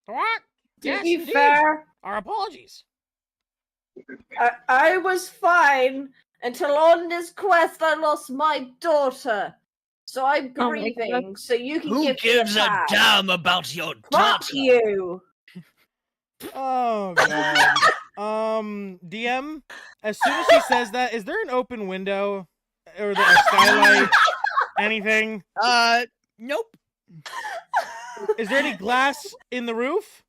What? To Yes, be indeed. fair, Our apologies. I was fine until on this quest I lost my daughter. So I'm Oh my grieving, so you can Who give gives me a pass. damn about your Fuck daughter? you! Oh god. DM, as soon as she says that, is there an open window or a skylight? Anything? Nope. Is there any glass in the roof?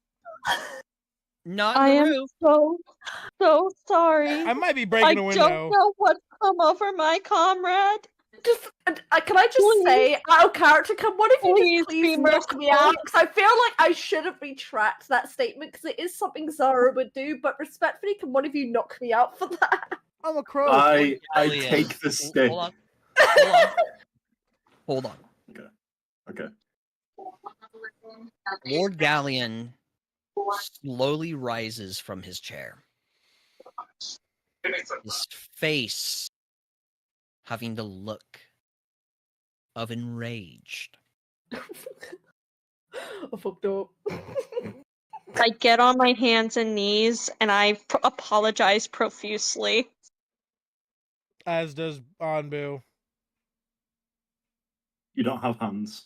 Not I the am roof. so sorry. I might be I breaking a don't window. know what's come over my comrade. Just, can I just say, out of character, can one of you Please just please be knock me merciful. out? Because I feel like I should have retracted that statement because it is something Zara would do, but respectfully, can one of you knock me out for that? I'm a crow. I Galleon. take the stick. Hold on. Hold on. Hold on. Okay. Lord Galleon slowly rises from his chair. His face having the look of enraged. I fucked up. I get on my hands and knees and I apologize profusely. As does Anbu. You don't have hands.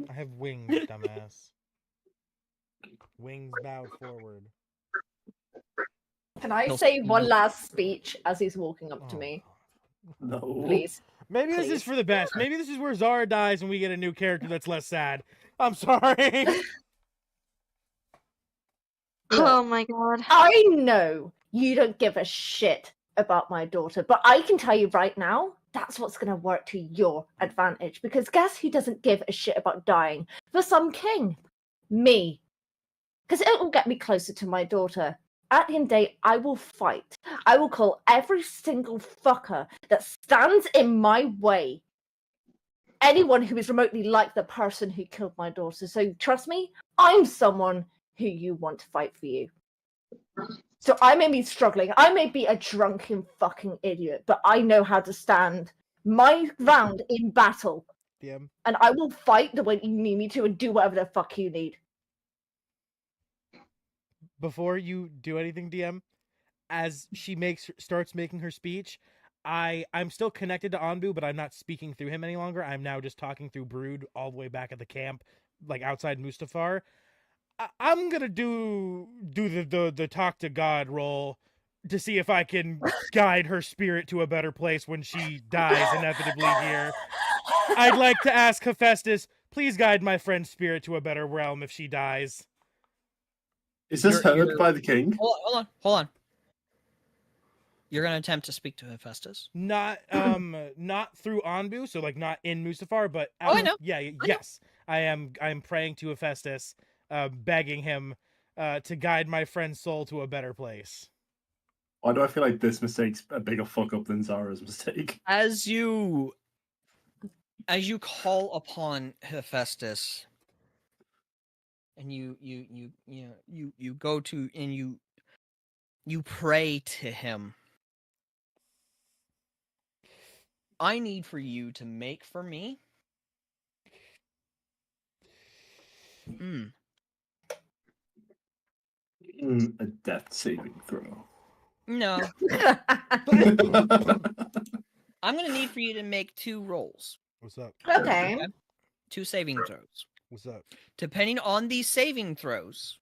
I have wings, dumbass. Wings bowed forward. Can I He'll say one look- last speech as he's walking up to Oh, me? No. Please. Maybe this is Please. for the best. Maybe this is where Zara dies and we get a new character that's less sad. I'm sorry. Oh my god. I know you don't give a shit about my daughter, but I can tell you right now, that's what's going to work to your advantage. Because guess who doesn't give a shit about dying for some king? Me. Because it will get me closer to my daughter. At the end of the day, I will fight. I will call every single fucker that stands in my way. Anyone who is remotely like the person who killed my daughter. So trust me, I'm someone who you want to fight for you. So I may be struggling. I may be a drunken fucking idiot, but I know how to stand my ground in battle. DM. And I will fight the way you need me to and do whatever the fuck you need. Before you do anything, DM, as she starts making her speech, I'm still connected to Anbu, but I'm not speaking through him any longer. I'm now just talking through Brood all the way back at the camp, like outside Mustafar. I'm gonna do the talk to God role to see if I can guide her spirit to a better place when she dies inevitably here. I'd like to ask Hephaestus, please guide my friend's spirit to a better realm if she dies. Is this You're- heard by the king? Hold on. You're gonna attempt to speak to Hephaestus? Not not through Anbu, so like not in Mustafar, but Oh, I know. Yeah, know. yes. I'm praying to Hephaestus, begging him to guide my friend's soul to a better place. Why do I feel like this mistake's a bigger fuck up than Zara's mistake? As you call upon Hephaestus, and you go to and you pray to him. I need for you to make for me A death saving throw. no. I'm gonna need for you to make 2 rolls. What's up? Okay. 2 saving throws. What's up? Depending on these saving throws,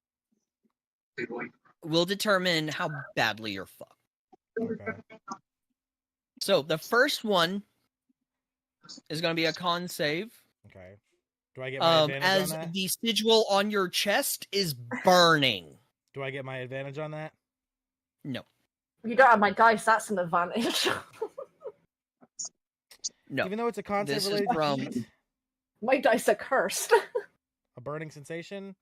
will determine how badly you're fucked. Okay. So the first one is going to be a con save. Okay. Do I get my advantage As on that? the sigil on your chest is burning. Do I get my advantage on that? No, You don't have my dice, that's an advantage. no. Even though it's a concept This is related to from- heat, My dice are cursed. a burning sensation.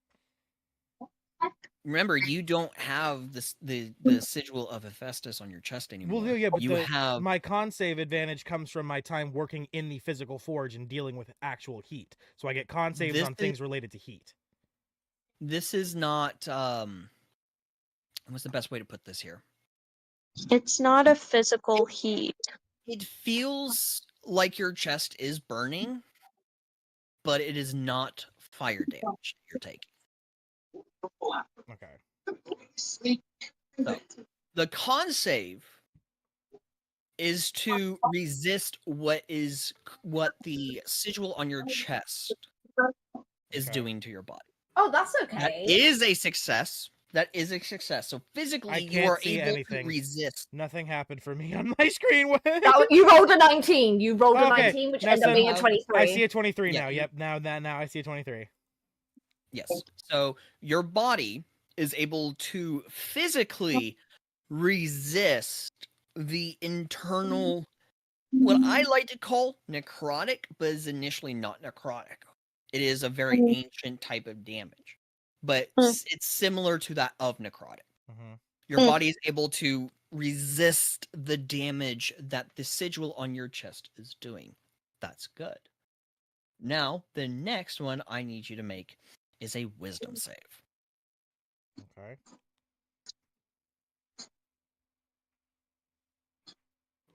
Remember, you don't have the sigil of Hephaestus on your chest anymore. Well, yeah, but you have my con save advantage comes from my time working in the physical forge and dealing with actual heat. So I get con saves This on things related to heat. this is not. What's the best way to put this here? It's not a physical heat. It feels like your chest is burning, but it is not fire damage you're taking. Okay. So, the con save is to resist what the sigil on your chest is Okay. doing to your body. Oh, that's That okay. is a success. That is a success. So physically, you can't are see able anything. to resist. Nothing happened for me on my screen. What? You rolled a 19. You rolled a Okay, 19, which now ended up so being a I 23. I see a 23 Yeah, now. you- Yep. Now I see a 23. Yes. So your body is able to physically resist the internal, what I like to call necrotic, but is initially not necrotic. It is a very ancient type of damage, but it's similar to that of necrotic. Mhm. Your body is able to resist the damage that the sigil on your chest is doing. That's good. Now, the next one I need you to make is a wisdom save. Okay.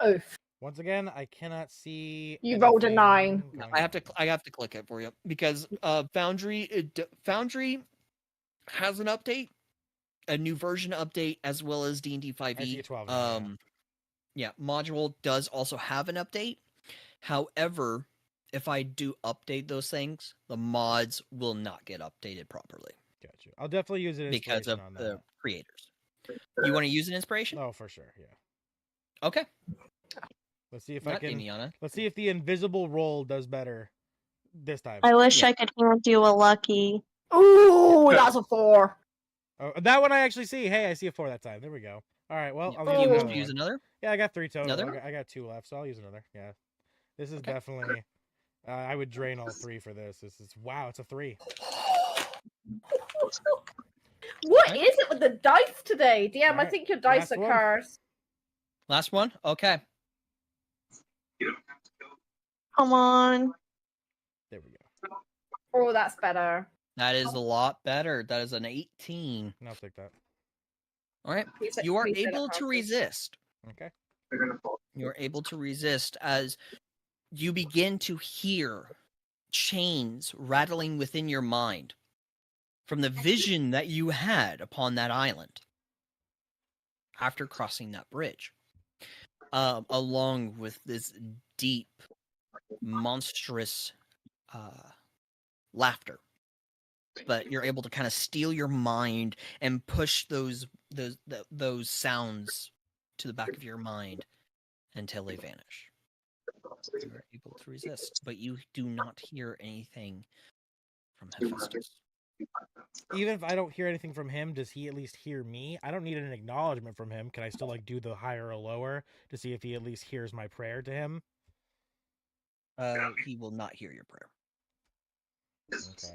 Oof. Once again, I cannot see. You rolled a anything 9. going I on. have to click it for you because Foundry has an update, a new version update, as well as D&D I see 5e. a 12 now, Yeah, module does also have an update. However, if I do update those things, the mods will not get updated properly Gotcha. I'll definitely use an because inspiration of on the that. creators. You want to use an inspiration? Oh, for sure. Yeah. Okay. Let's see if I Not can. Damiana. Let's see if the invisible roll does better this time. I wish Yeah. I could hand you a lucky. Ooh, that's a 4. Oh, that one I actually see. Hey, I see a 4 that time. There we go. All right. Well, Yeah. I'll Do use you wish another to use one. another? Yeah, I got 3 total. Another? I got 2 left, so I'll use another. Yeah. This is Okay. definitely. I would drain all 3 for this. This is wow. It's a 3. What Okay. is it with the dice today? DM, I Alright, think your dice last are one. cursed. Last one? Okay. Come on. There we go. Oh, that's better. That is a lot better. That is an 18. And I'll take that. All right. He said- You are he said it able to properly. resist. Okay. You're able to resist as you begin to hear chains rattling within your mind from the vision that you had upon that island after crossing that bridge, along with this deep, monstrous laughter. But you're able to kind of steal your mind and push those sounds to the back of your mind until they vanish. You're able to resist, but you do not hear anything from Hephaestus. Even if I don't hear anything from him, does he at least hear me? I don't need an acknowledgement from him. Can I still like do the higher or lower to see if he at least hears my prayer to him? He will not hear your prayer. Okay.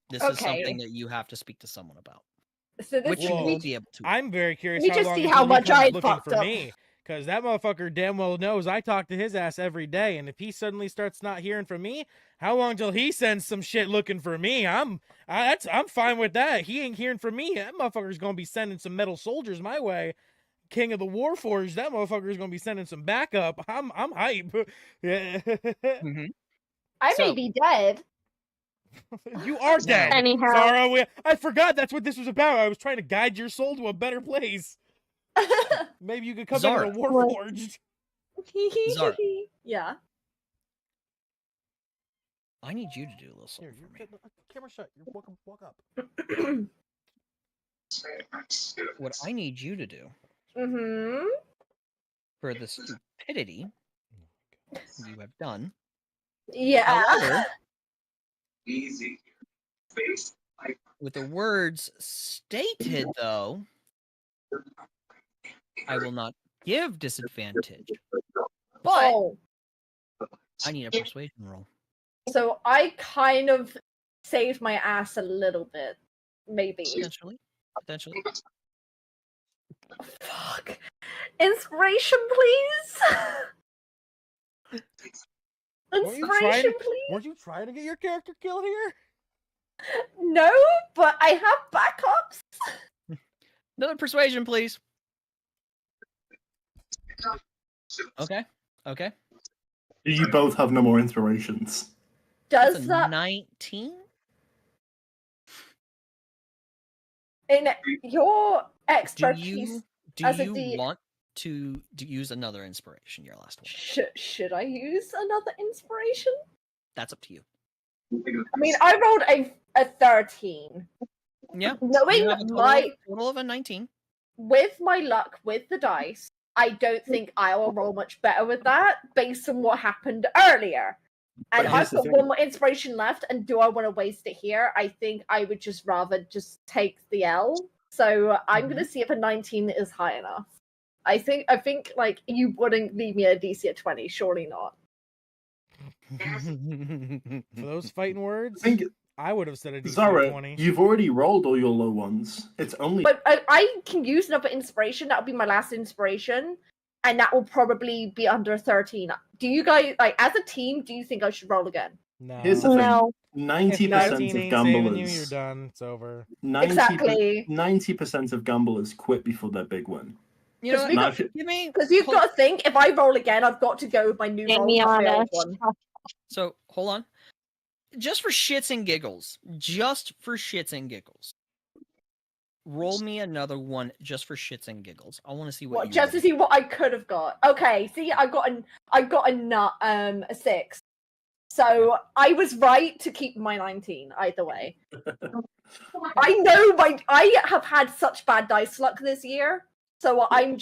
This is Okay. something that you have to speak to someone about, So this which you Whoa. will be able to. I'm very curious We how just long see until how he much comes I looking fucked for up. me. Because that motherfucker damn well knows I talk to his ass every day, and if he suddenly starts not hearing from me, how long till he sends some shit looking for me? I'm fine with that. He ain't hearing from me. That motherfucker's gonna be sending some metal soldiers my way. King of the Warforged, that motherfucker's gonna be sending some backup. I'm hype. Yeah. Mhm. I may So- be dead. You are dead. Anyhow. Zara, I forgot that's what this was about. I was trying to guide your soul to a better place. Maybe you could come Zara. into the Warforged. Zara. Yeah. I need you to do a little Here, something for me. camera shut. You walk up. What I need you to do Mm-hmm. for the stupidity you have done. Yeah. However, with the words stated, though, I will not give disadvantage. But Oh, I need a persuasion roll. so I kind of saved my ass a little bit. Maybe. Potentially. Fuck. Inspiration, please. Weren't you Inspiration, please. Weren't you trying to get your character killed here? No, but I have backups. Another persuasion, please. Okay. You both have no more inspirations. That's Does a that 19? in your Do expertise? you as a D- want to use another inspiration, your last one? Should I use another inspiration? That's up to you. I mean, I rolled a 13. Yeah. Knowing You have a total of a 19. with my luck with the dice, I don't think I will roll much better with that based on what happened earlier. And But I've here's the got thing. one more inspiration left, and do I want to waste it here? I think I would just rather just take the L. So I'm gonna see if a 19 is high enough. I think like you wouldn't leave me a DC at 20, surely not. For those fighting words, I think, I would have said a DC Zara, 20. you've already rolled all your low ones. It's only But I can use another inspiration. That'll be my last inspiration, and that will probably be under 13. Do you guys like as a team? Do you think I should roll again? No. Here's the thing. No. 90% 19 of ain't saving you, you're gamblers. done. It's over. 'Exactly. 90% of gamblers quit before their big win. You know, we what? got- give me. Because you've hold- got to think, if I roll again, I've got to go with my new roll. not my Damiana, old one. stop. So hold on. Just for shits and giggles. Roll me another one just for shits and giggles. I want to see what What, you just to roll. see what I could have got. Okay, see, I got a 6. So I was right to keep my 19 either way. I know I have had such bad dice luck this year, so I'm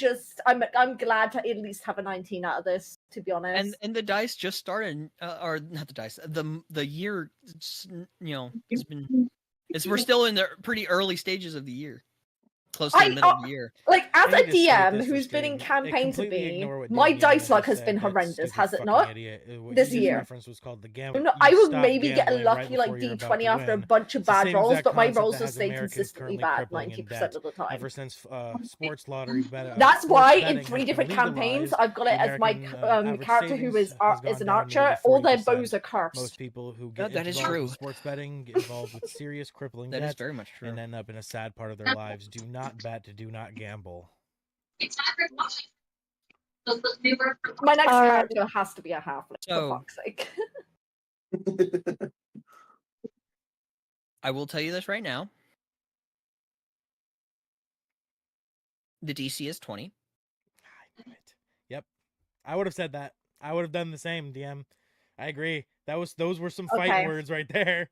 glad to at least have a 19 out of this. To be honest, And the dice just started, or not the dice. The year, we're still in the pretty early stages of the year, close to the middle of the year. like as I a need to state DM this for who's been in stream. campaigns with Completely me, ignore what my Damiana dice luck just has said, been that horrendous, stupid has it fucking not? Idiot. What This you just year. referenced was called the gambit. No, You I would stop maybe get gambling lucky right like before you're about D20 to after a win. bunch of It's the bad same rolls, exact but my concept rolls that have has stayed Americans consistently currently bad crippling in 90% debt. of the time. Ever since sports lottery That's sports why in betting 3 has different been campaigns legalized, I've got it the as my American average character who savings is has is gone an down nearly archer. All their 40%. bows are cursed. Most people who No, get that is involved true. with sports betting get involved with serious crippling That is debt very much true. and end up in a sad part of their lives. Do not bet, do not gamble. My next Alright. character has to be a halfling, So- for fuck's sake. I will tell you this right now. The DC is 20. I knew it. Yep. I would have said that. I would have done the same, DM. I agree. Those were some fighting Okay. words right there.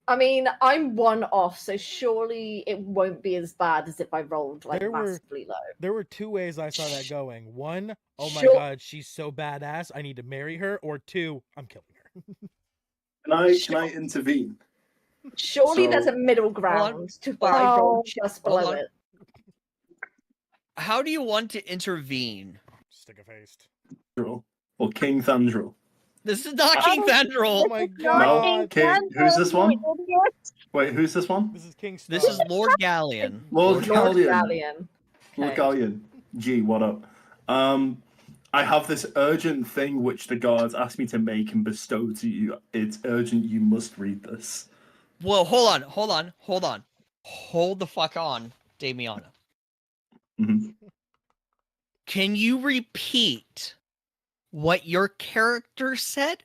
I mean, I'm 1 off, so surely it won't be as bad as if I rolled like There were- massively low. There were 2 ways I saw that going. 1, oh my Sure. god, she's so badass, I need to marry her. Or 2, I'm killing her. Can I intervene? Surely there's So- a middle ground to where Hold I on. roll just Hold below on. it. How do you want to intervene? Stick a face. Thandril. Or King Thandril. This is not I King don't- Oh Thandril. my Fucking god. King- who's this one? you idiot. Wait, who's this one? This is King Star. This is Lord Galleon. Lord Lord Galleon. Galleon. Lord Okay. Galleon. G, what up? I have this urgent thing which the guards asked me to make and bestow to you. It's urgent. You must read this. Whoa, hold on. Hold the fuck on, Damiana. Mhm. Can you repeat what your character said?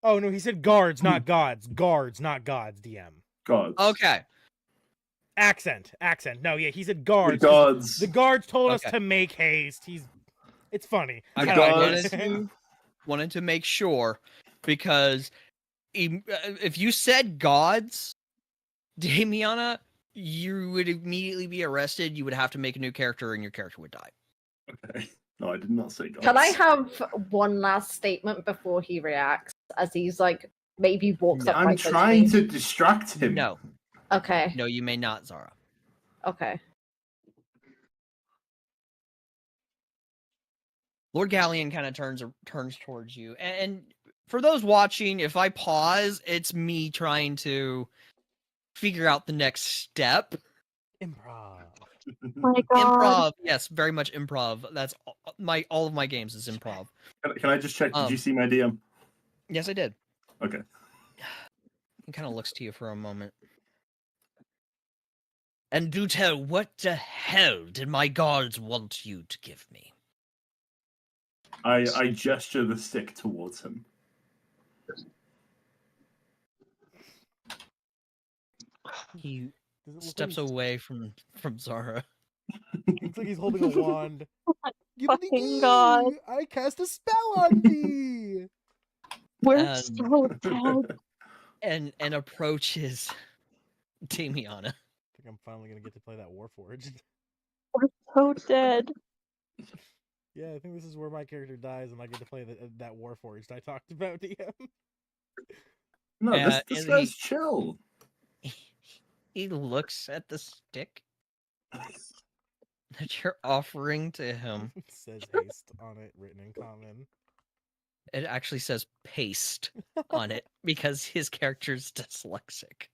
Oh no, he said guards, not gods. Guards, not gods, DM. Guards. Okay. Accent. No, yeah, he said The guards. 'cause guards. The guards told us Okay. to make haste. It's funny. I The I guards- wanted to make sure because if you said gods, Damiana, you would immediately be arrested. You would have to make a new character, and your character would die. Okay. No, I did not say guards. Can I have one last statement before he reacts? As he's like, maybe walks up I'm right close to trying me? to distract him. No, Okay, no, you may not, Zara. okay. Lord Galleon kind of turns towards you, and for those watching, if I pause, it's me trying to figure out the next step. Improv. My god. Improv, yes, very much improv. That's all of my games is improv. Can I just check? Did you see my DM? Yes, I did. Okay. He kind of looks to you for a moment. And do tell, what the hell did my guards want you to give me? I gesture the stick towards him. He Does it look steps like away from Zara. Looks like he's holding a wand. Fucking god. I cast a spell on thee. We're And- so dead. and approaches Damiana. I think I'm finally gonna get to play that Warforged. We're so dead. Yeah, I think this is where my character dies, and I get to play that Warforged I talked about. DM. No, this and guy's chill. He looks at the stick that you're offering to him. It says haste on it, written in common. It actually says paste on it because his character's dyslexic.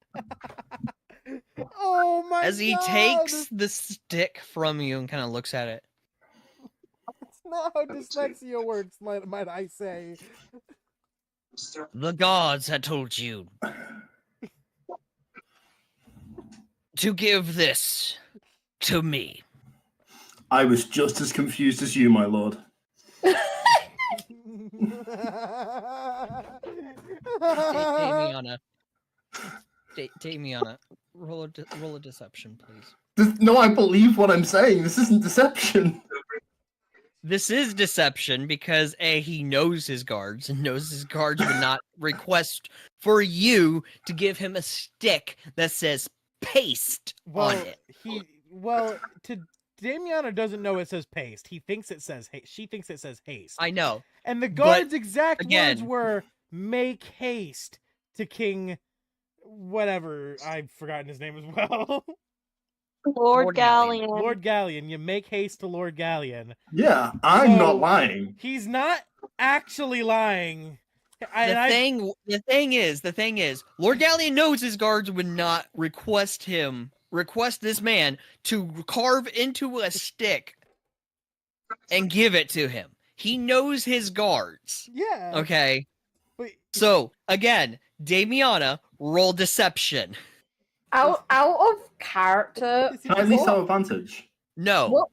Oh my! As he God! takes the stick from you and kind of looks at it. That's not how dyslexia works, might I say. The gods had told you to give this to me. I was just as confused as you, my lord. Damiana. Damiana, roll a deception, please. No, I believe what I'm saying. This isn't deception. This is deception because he knows his guards and knows his guards would not request for you to give him a stick that says paste on it. To Damiana doesn't know it says paste. He thinks it says she thinks it says haste. I know. And the guard's but exact again, words were make haste to King whatever. I've forgotten his name as well. Lord Galleon. Lord Galleon. You make haste to Lord Galleon. Yeah, I'm So, not lying. He's not actually lying. The thing is, Lord Galleon knows his guards would not request this man to carve into a stick and give it to him. He knows his guards. Yeah. Okay. Wait. So again, Damiana, roll deception. Out of character. Is he Can I at least have advantage? No. What?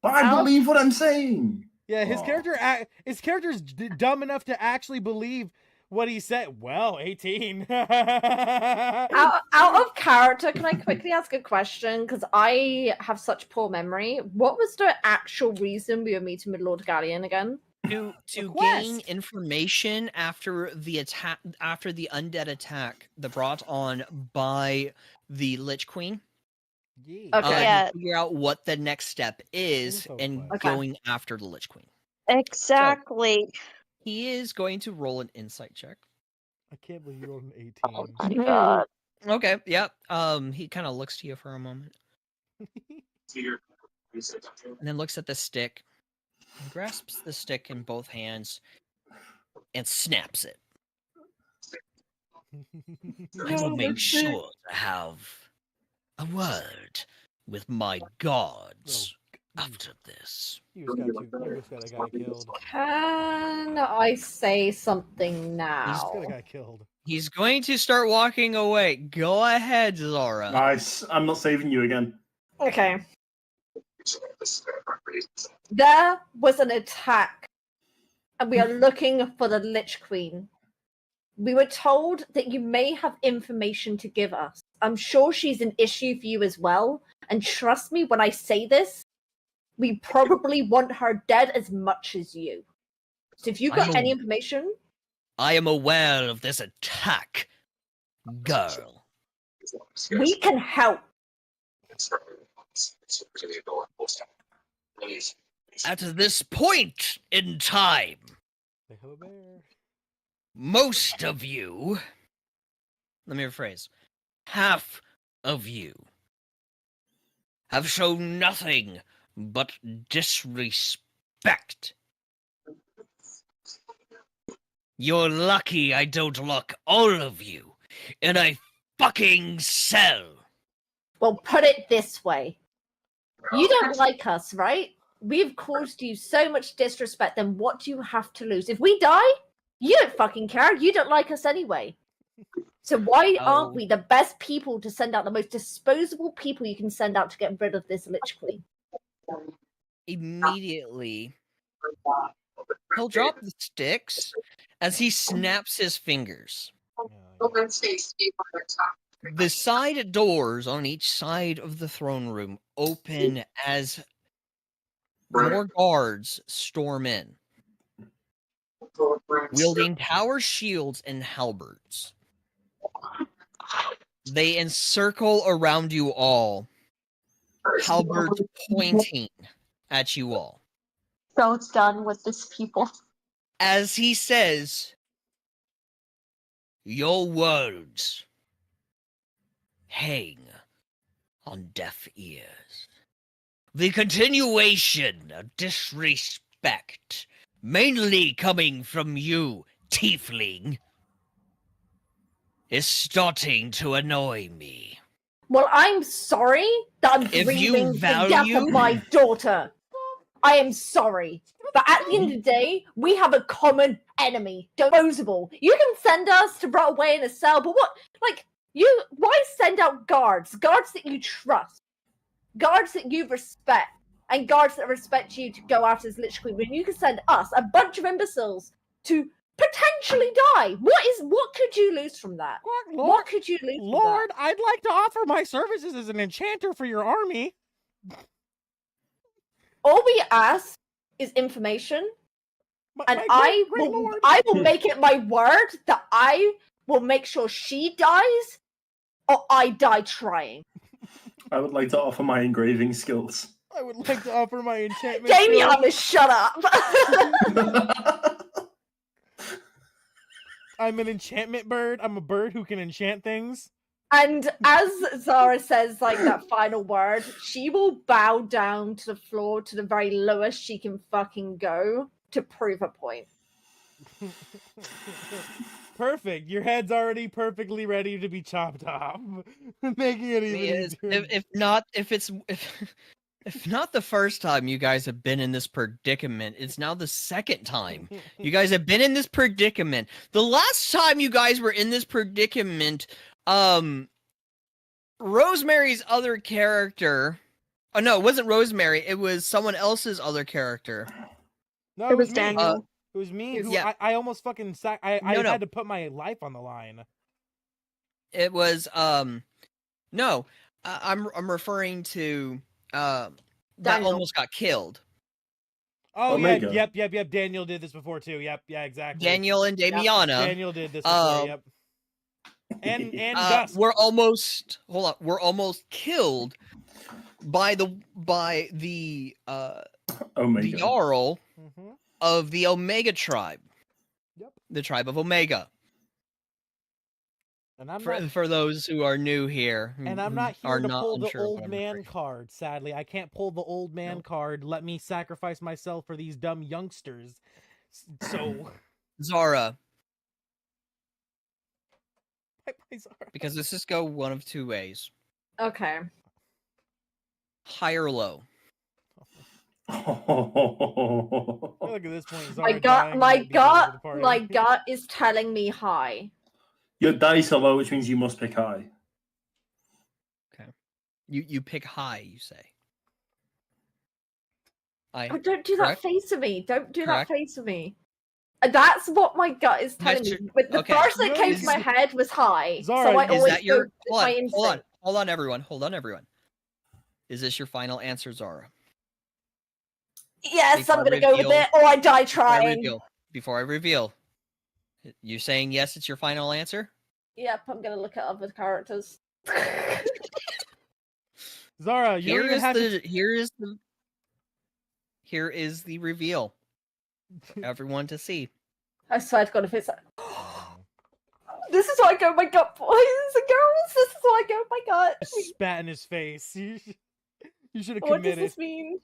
But I believe what I'm saying. Yeah, his Aw. character's dumb enough to actually believe what he said. Well, 18. Out of character, can I quickly ask a question? Because I have such poor memory. What was the actual reason we were meeting with Lord Galleon again? To quest. gain information after the undead attack that brought on by the Lich Queen. Yeah. Okay. Yeah. To figure out what the next step is Info in quest. Okay. going after the Lich Queen. Exactly. He is going to roll an insight check. I can't believe you rolled an 18. Oh my god. Okay, yeah. He kind of looks to you for a moment. And then looks at the stick. And grasps the stick in both hands and snaps it. I will make sure to have a word with my gods after this. You just got a guy killed. Can I say something You just now? got a guy killed. He's going to start walking away. Go ahead, Zara. Nice. I'm not saving you again. Okay. There was an attack, and we are looking for the Lich Queen. We were told that you may have information to give us. I'm sure she's an issue for you as well, and trust me when I say this, we probably want her dead as much as you. So if you got any information, I am aware of this attack, girl. we can help. At this point in time, They have a bear. most of you, let me rephrase, half of you have shown nothing but disrespect. You're lucky I don't lock all of you in a fucking cell. Well, put it this way. You don't like us, right? We've caused you so much disrespect, then what do you have to lose? If we die, you don't fucking care. You don't like us anyway. So why aren't we the best people to send out, the most disposable people you can send out to get rid of this Lich Queen? Immediately, he'll drop the sticks as he snaps his fingers. The side doors on each side of the throne room open as more guards storm in, wielding tower shields and halberds. They encircle around you all, halberds pointing at you all. So done with this people. As he says, your words hang on deaf ears. The continuation of disrespect, mainly coming from you, tiefling, is starting to annoy me. Well, I'm sorry that I'm If you grieving the death value- of my daughter. I am sorry. But at the end of the day, we have a common enemy. Disposable. You can send us to rot away in a cell, but what? Why send out guards? Guards that you trust. Guards that you respect. and guards that respect you to go after this Lich Queen when you can send us, a bunch of imbeciles, to potentially die? What could you lose from that? What could you lose from that? Lord, I'd like to offer my services as an enchanter for your army. All we ask is information, and My I great will lord. I will make it my word that I will make sure she dies or I die trying. I would like to offer my engraving skills. I would like to offer my enchantment. Damien, shut up. I'm an enchantment bird. I'm a bird who can enchant things. And as Zara says, like, that final word, she will bow down to the floor to the very lowest she can fucking go to prove a point. Perfect. Your head's already perfectly ready to be chopped off. Making it even easier. If not the first time you guys have been in this predicament, it's now the second time you guys have been in this predicament. The last time you guys were in this predicament, Rosemary's other character. Oh no, it wasn't Rosemary. It was someone else's other character. No, It was me. Daniel. It was me. Who Yeah. I almost fucking I No. had to put my life on the line. It was no. I'm referring to that Daniel. almost got killed. Oh Omega. yeah, yep. Daniel did this before too. Yep, yeah, exactly. Daniel and Damiana. Daniel did this before. Yep. And Gus. We're almost killed by the Omega. the Jarl Mhm. of the Omega tribe. Yep. The tribe of Omega. And I'm not. For those who are new here, And I'm not are here to pull the unsure of what old I'm man referring to. card. Sadly, I can't pull the old man No. card. Let me sacrifice myself for these dumb youngsters. So, Zara, bye, Zara. because this is go one of two ways: Okay. high or low. I feel like at this point, Zara My dying might be better for the party. my gut is telling me high. Your dice are low, which means you must pick high. You pick high. You say. Oh, don't do Correct? that face of me. Don't do Correct. that face of me. That's what my gut is telling That's me. your- But the okay. first that came to Is- my head was high. Zara, so I is always that your go with my instinct. hold on, everyone. Is this your final answer, Zara? Yes, Before I'm I gonna go with reveal- it, or I die trying. Before I reveal, you saying yes? It's your final answer. Yep, I'm gonna look at other characters. Zara, you don't even have to. Here is the reveal. Everyone to see. I swear to God, if it's this is why I go with my gut, boys and girls. This is why I go with my gut. Spat in his face. You should have What does committed. this mean?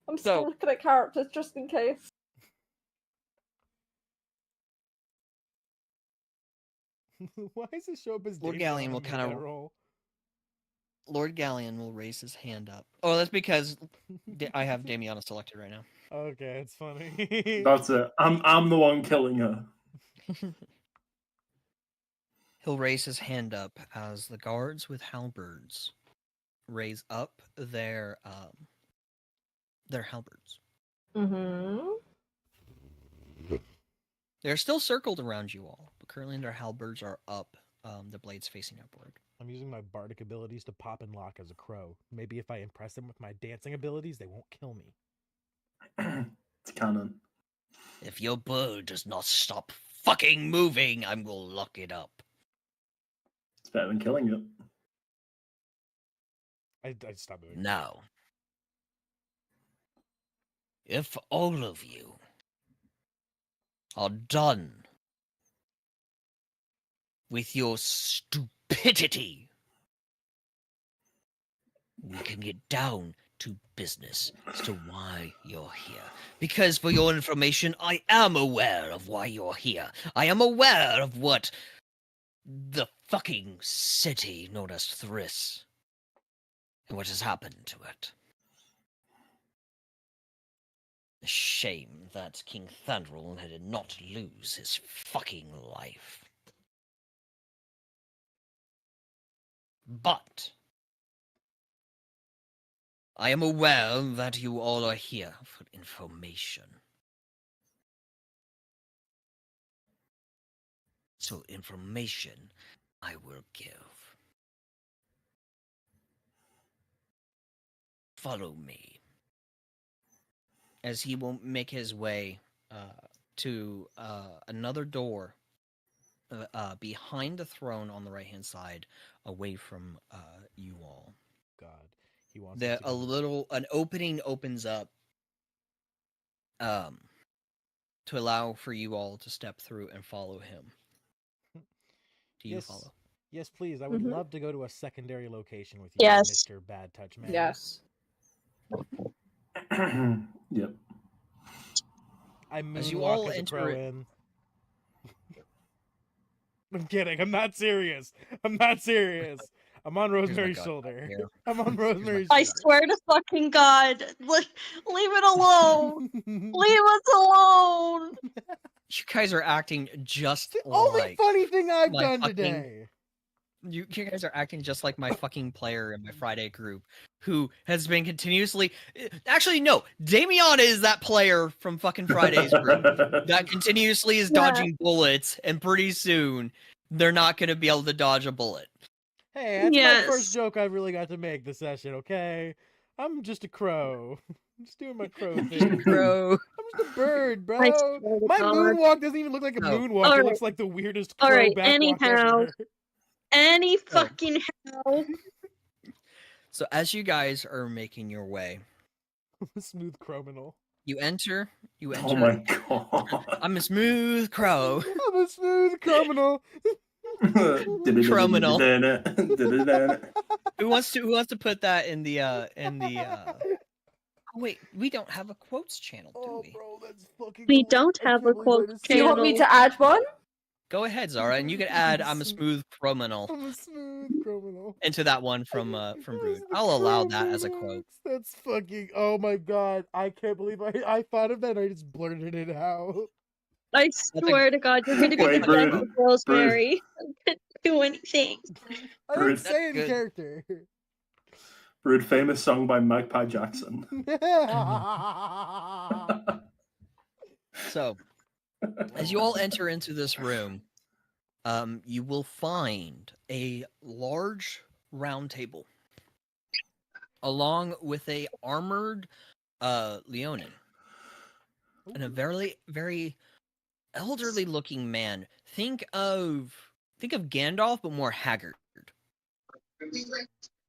I'm So- still looking at characters just in case. Why does it show up as Lord Daisy Galleon on will a kinda- meta roll? Lord Galleon will raise his hand up. Oh, that's because I have Damiana selected right now. Okay, it's funny. That's it. I'm the one killing her. He'll raise his hand up as the guards with halberds raise up their halberds. Mm-hmm. They're still circled around you all, but currently their halberds are up, the blades facing upward. I'm using my bardic abilities to pop and lock as a crow. Maybe if I impress them with my dancing abilities, they won't kill me. It's canon. If your bird does not stop fucking moving, I will lock it up. It's better than killing it. I stopped doing it. Now, if all of you are done with your stupidity, we can get down to business as to why you're here. Because for your information, I am aware of why you're here. I am aware of what the fucking city known as Thriss and what has happened to it. A shame that King Thandril did not lose his fucking life. But I am aware that you all are here for information. So information I will give. Follow me. As he will make his way to another door behind the throne on the right-hand side, away from you all. God, he wants us to An opening opens up to allow for you all to step through and follow him. Do you follow? Yes, please. I would Mhm. love to go to a secondary location with you, Yes. Mr. Bad Touch Man. Yes. Yep. I As you moonwalk all as a enter crow it- in. I'm kidding. I'm not serious. I'm not serious. I'm on Rosemary's gun shoulder. here. I'm on Rosemary's I shoulder. swear to fucking God, leave it alone. Leave us alone. You guys are acting just The only like funny thing I've my done fucking- today. you guys are acting just like my fucking player in my Friday group, who has been continuously. Actually, no, Damiana is that player from fucking Friday's group that continuously is Yeah. dodging bullets, and pretty soon they're not going to be able to dodge a bullet. Hey, that's my Yes. first joke I really got to make this session, okay? I'm just a crow. I'm just doing my crow thing. Bro, I'm just a bird, bro. I swear to My God. moonwalk doesn't even look like a No. moonwalk. All It right. looks like the weirdest crow All right, backwalk anyhow. ever. Any Oh. fucking hell. so as you guys are making your way, Smooth criminal. you enter. Oh my god. I'm a smooth crow. I'm a smooth criminal. Criminal. Criminal. Who wants to put that in the Oh, wait, we don't have a quotes channel, do Oh, we? bro, that's fucking. We hilarious. don't I have can't a believe I quotes just Do you said want me channel. to add one? Go ahead, Zara, and you can add "I'm a smooth criminal" I'm a smooth criminal. into that one from Those Brood. are the I'll allow crow that as a quote. moonwalks. That's fucking. Oh my god! I can't believe I thought of that. And I just blurted it out. I swear to God, you're gonna be Wait, obsessed Brood. with Rosemary. I couldn't do anything. I Bruce, didn't say in good. character. Brood, famous song by Magpie Jackson. So, as you all enter into this room, you will find a large round table, along with a armored Leonin, and a very, very elderly-looking man. Think of Gandalf, but more haggard.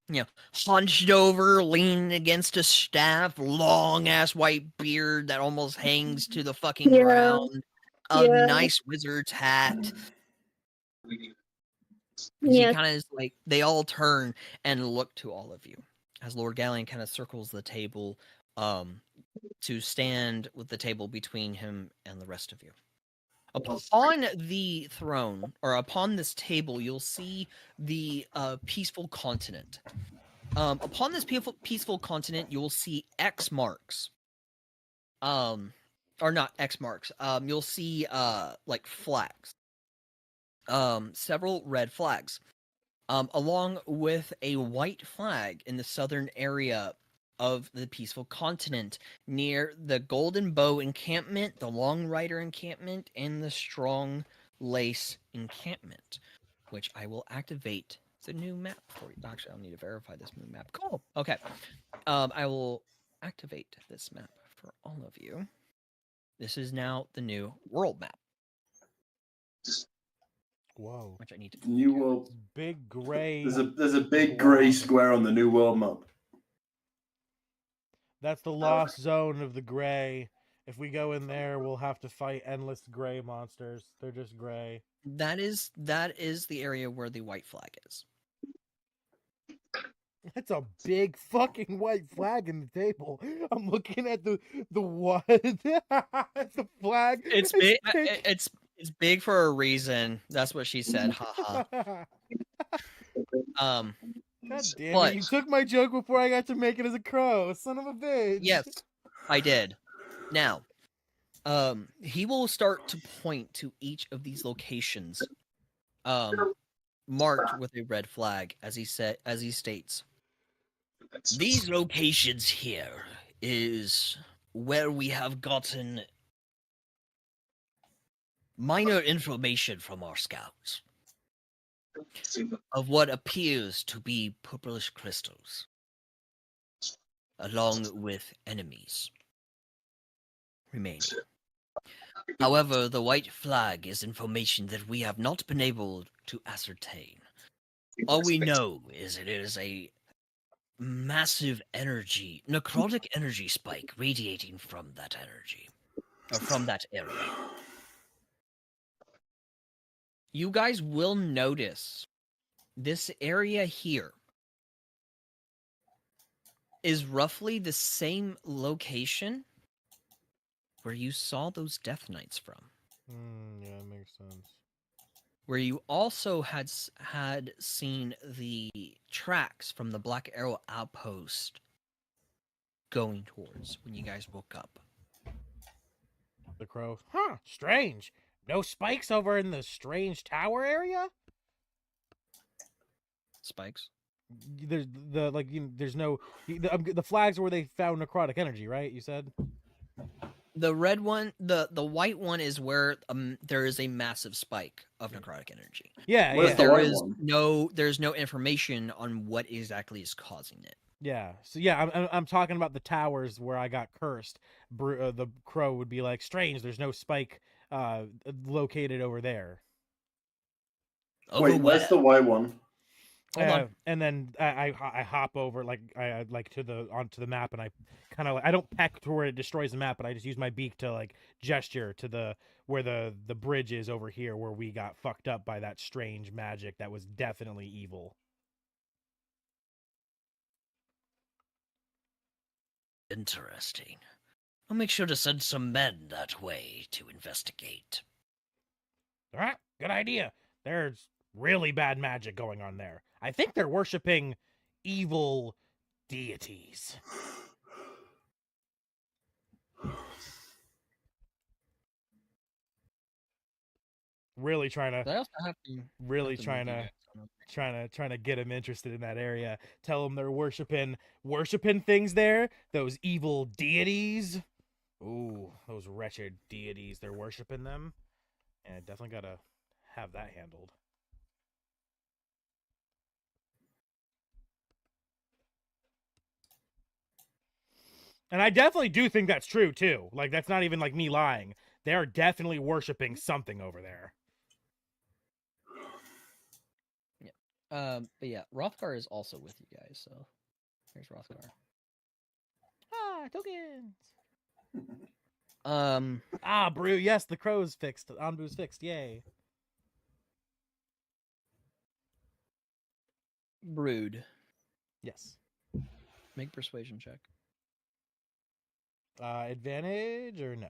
You know, hunched over, leaning against a staff, long ass white beard that almost hangs to the fucking Yeah. ground. A Yeah. nice wizard's hat. Yeah. He kind of is like, they all turn and look to all of you as Lord Gallion kind of circles the table to stand with the table between him and the rest of you. Upon the throne, or upon this table, you'll see the peaceful continent. Upon this peaceful continent, you'll see X marks. Or not X marks. You'll see like flags. Several red flags. Along with a white flag in the southern area of the peaceful continent, near the Golden Bow encampment, the Long Rider encampment, and the Strong Lace encampment, which I will activate the new map for you. Actually, I'll need to verify this new map. Cool. Okay. I will activate this map for all of you. This is now the new world map, Whoa! which I need to. New world. Big gray. There's a big grey square on the new world map. That's the lost zone of the gray. If we go in there, we'll have to fight endless gray monsters. They're just gray. That is the area where the white flag is. That's a big fucking white flag in the table. I'm looking at the what? The flag. It's big. It's big for a reason. That's what she said. Haha. God damn But- it! You took my joke before I got to make it as a crow. Son of a bitch. Yes, I did. Now, he will start to point to each of these locations, marked with a red flag, as he states. These locations here is where we have gotten minor information from our scouts of what appears to be purplish crystals, along with enemies remaining. However, the white flag is information that we have not been able to ascertain. All we know is it is a massive energy, necrotic energy spike radiating from that energy, or from that area. You guys will notice this area here is roughly the same location where you saw those Death Knights from. Yeah, it makes sense. Where you also had seen the tracks from the Black Arrow outpost going towards when you guys woke up. The crow. Huh, strange. No spikes over in the strange tower area? Spikes? There's there's no the flags are where they found necrotic energy, right? You said? The red one, the white one is where there is a massive spike of necrotic energy. Yeah, Where's yeah. the There white is one? there's no information on what exactly is causing it. Yeah. So yeah, I'm talking about the towers where I got cursed. The crow would be like, strange. There's no spike located over there. Wait, where's the white one? Hold on. And then I hop over onto the map, and I kind of I don't peck to where it destroys the map, but I just use my beak to like gesture to where the bridge is over here where we got fucked up by that strange magic that was definitely evil. Interesting. I'll make sure to send some men that way to investigate. All right, good idea. There's really bad magic going on there. I think they're worshiping evil deities. Really trying But I to also have to really have to trying move you to guys. trying to get them interested in that area. Tell them they're worshiping things there. Those evil deities. Ooh, those wretched deities. They're worshiping them. And definitely gotta have that handled. And I definitely do think that's true too. Like that's not even like me lying. They are definitely worshiping something over there. But yeah, Rothgar is also with you guys, so here's Rothgar. Ah, tokens. Brew. Yes, the crow's fixed. Anbu's fixed. Yay. Brood. Yes. Make persuasion check. Advantage or no?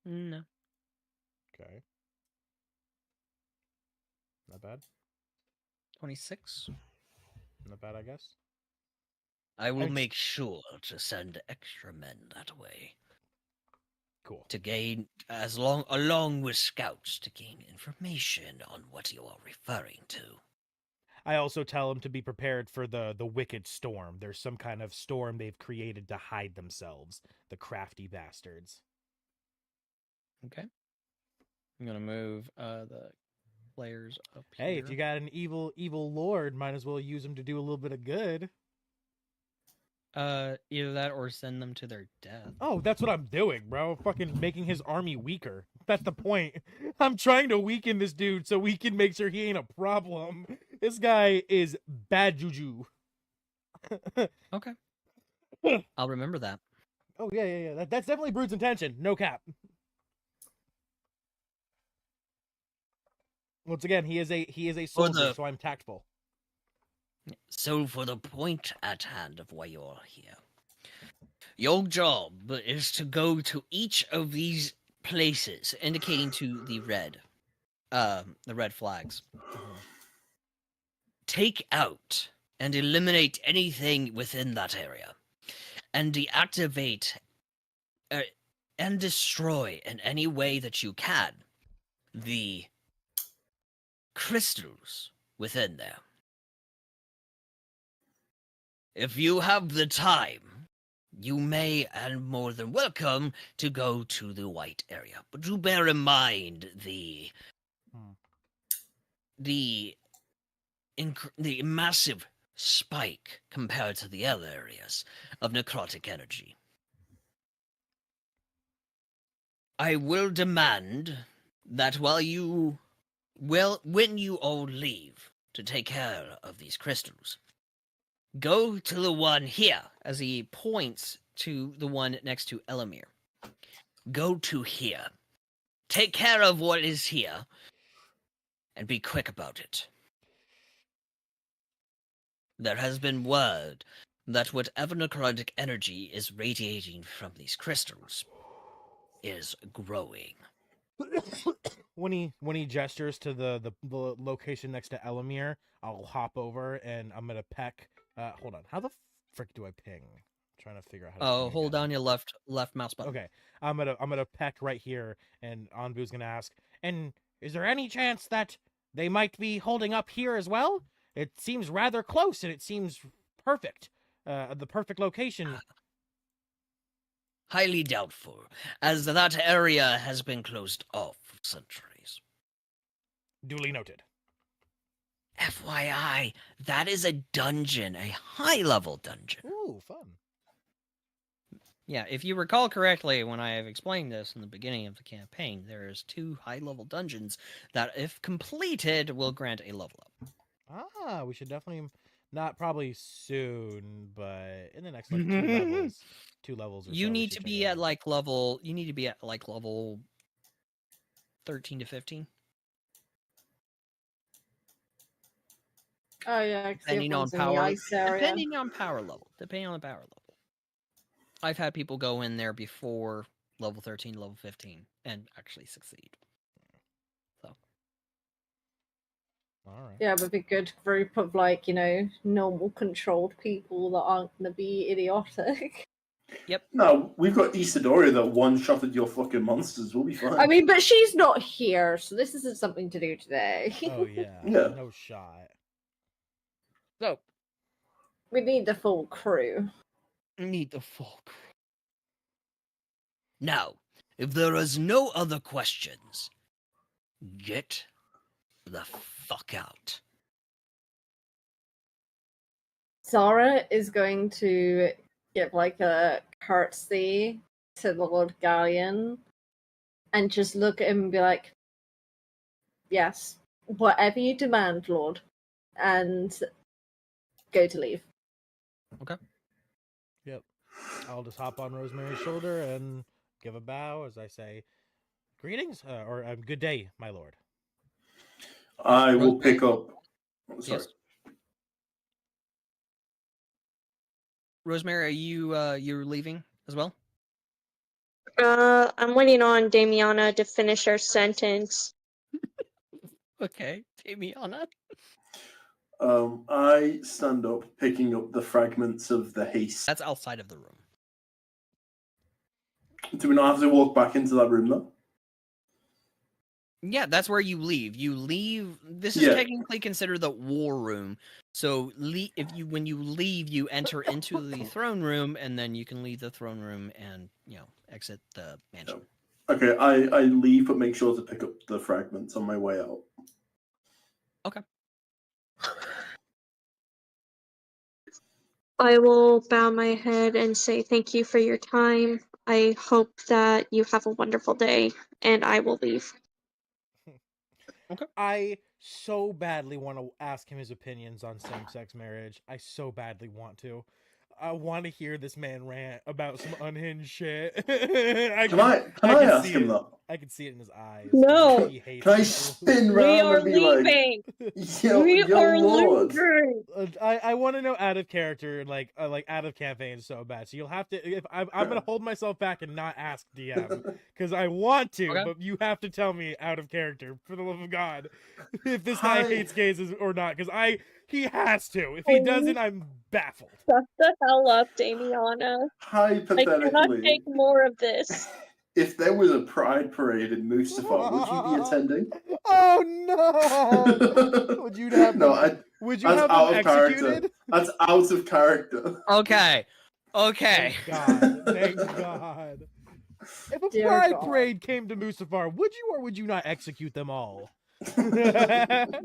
No. Okay. Not bad. 26. Not bad, I guess. I will make sure to send extra men that way. Cool. To gain along with scouts to gain information on what you are referring to. I also tell them to be prepared for the wicked storm. There's some kind of storm they've created to hide themselves. The crafty bastards. Okay. I'm gonna move the players up here. Hey, if you got an evil lord, might as well use him to do a little bit of good. Either that or send them to their death. Oh, that's what I'm doing, bro. Fucking making his army weaker. That's the point. I'm trying to weaken this dude so we can make sure he ain't a problem. This guy is bad juju. Okay. I'll remember that. Oh yeah. That's definitely Brood's intention. No cap. Once again, he is a soldier, so I'm tactful. So for the point at hand of why you're here, your job is to go to each of these places, indicating to the red flags. Take out and eliminate anything within that area, and deactivate and destroy in any way that you can the crystals within there. if you have the time, you may and more than welcome to go to the white area. But do bear in mind the massive spike compared to the other areas of necrotic energy. I will demand that when you all leave to take care of these crystals, go to the one here, as he points to the one next to Elamir. Go to here. Take care of what is here, and be quick about it. There has been word that whatever necrotic energy is radiating from these crystals is growing. When he gestures to the location next to Elamir, I'll hop over and I'm gonna peck. Hold on. How the frick do I ping? I'm trying to figure out how to ping Hold again. down your left mouse button. Okay. I'm gonna peck right here, and Anbu's gonna ask, and is there any chance that they might be holding up here as well? It seems rather close, and it seems perfect. The perfect location. Highly doubtful, as that area has been closed off for centuries. Duly noted. FYI, that is a dungeon, a high-level dungeon. Ooh, fun. Yeah, if you recall correctly, when I have explained this in the beginning of the campaign, there's 2 high-level dungeons that, if completed, will grant a level up. Ah, we should definitely, not probably soon, but in the next like 2 levels. 2 levels or so. You we need should to check be it at out. like level. You need to be at like level 13 to 15. Oh yeah, 'cause Depending on everyone's in the power. ice area. Depending on power level. I've had people go in there before level 13, level 15, and actually succeed. So. All right. Yeah, with a good group of like, normal controlled people that aren't gonna be idiotic. No, we've got Isadora that one-shotted your fucking monsters. We'll be fine. I mean, but she's not here, so this isn't something to do today. Oh yeah. Yeah. No shot. So, We need the full crew. need the full crew. Now, if there is no other questions, get the fuck out. Zara is going to give like a curtsy to the Lord Galleon and just look at him and be like, yes, whatever you demand, Lord, and go to leave. Yep. I'll just hop on Rosemary's shoulder and give a bow as I say, "Greetings, or good day, my lord." I will Rosemary? pick up. Sorry. Yes. Rosemary, are you're leaving as well? I'm waiting on Damiana to finish her sentence. Okay, Damiana. I stand up, picking up the fragments of the haste. That's outside of the room. Do we not have to walk back into that room though? Yeah, that's where you leave. You leave. This is Yeah. technically considered the war room. So when you leave, you enter into the throne room, and then you can leave the throne room and exit the mansion. Okay, I leave, but make sure to pick up the fragments on my way out. Okay. I will bow my head and say thank you for your time. I hope that you have a wonderful day, and I will leave. Okay. I so badly want to ask him his opinions on same-sex marriage. I so badly want to. I want to hear this man rant about some unhinged shit. Can I ask see him it. that? I can see it in his eyes. No. He hates Can I people. spin We round are and be leaving. like, yo, We yo are Lord. leaving. I want to know out of character, like out of campaign so bad. So you'll have to. If I'm gonna hold myself back and not ask DM because I want to, Okay. but you have to tell me out of character for the love of God if this guy hates gays or not. Because he has to. If he doesn't, I'm baffled. Shut the hell up, Damiana. I cannot Hypothetically, take more of this. if there was a pride parade in Mustafar, would you be attending? Oh no! Would you have No, the Would you That's have out them of character. executed? That's out of character. Okay. Okay. Thank God. Thank God. If a Dear pride God. parade came to Mustafar, would you or would you not execute them all? Because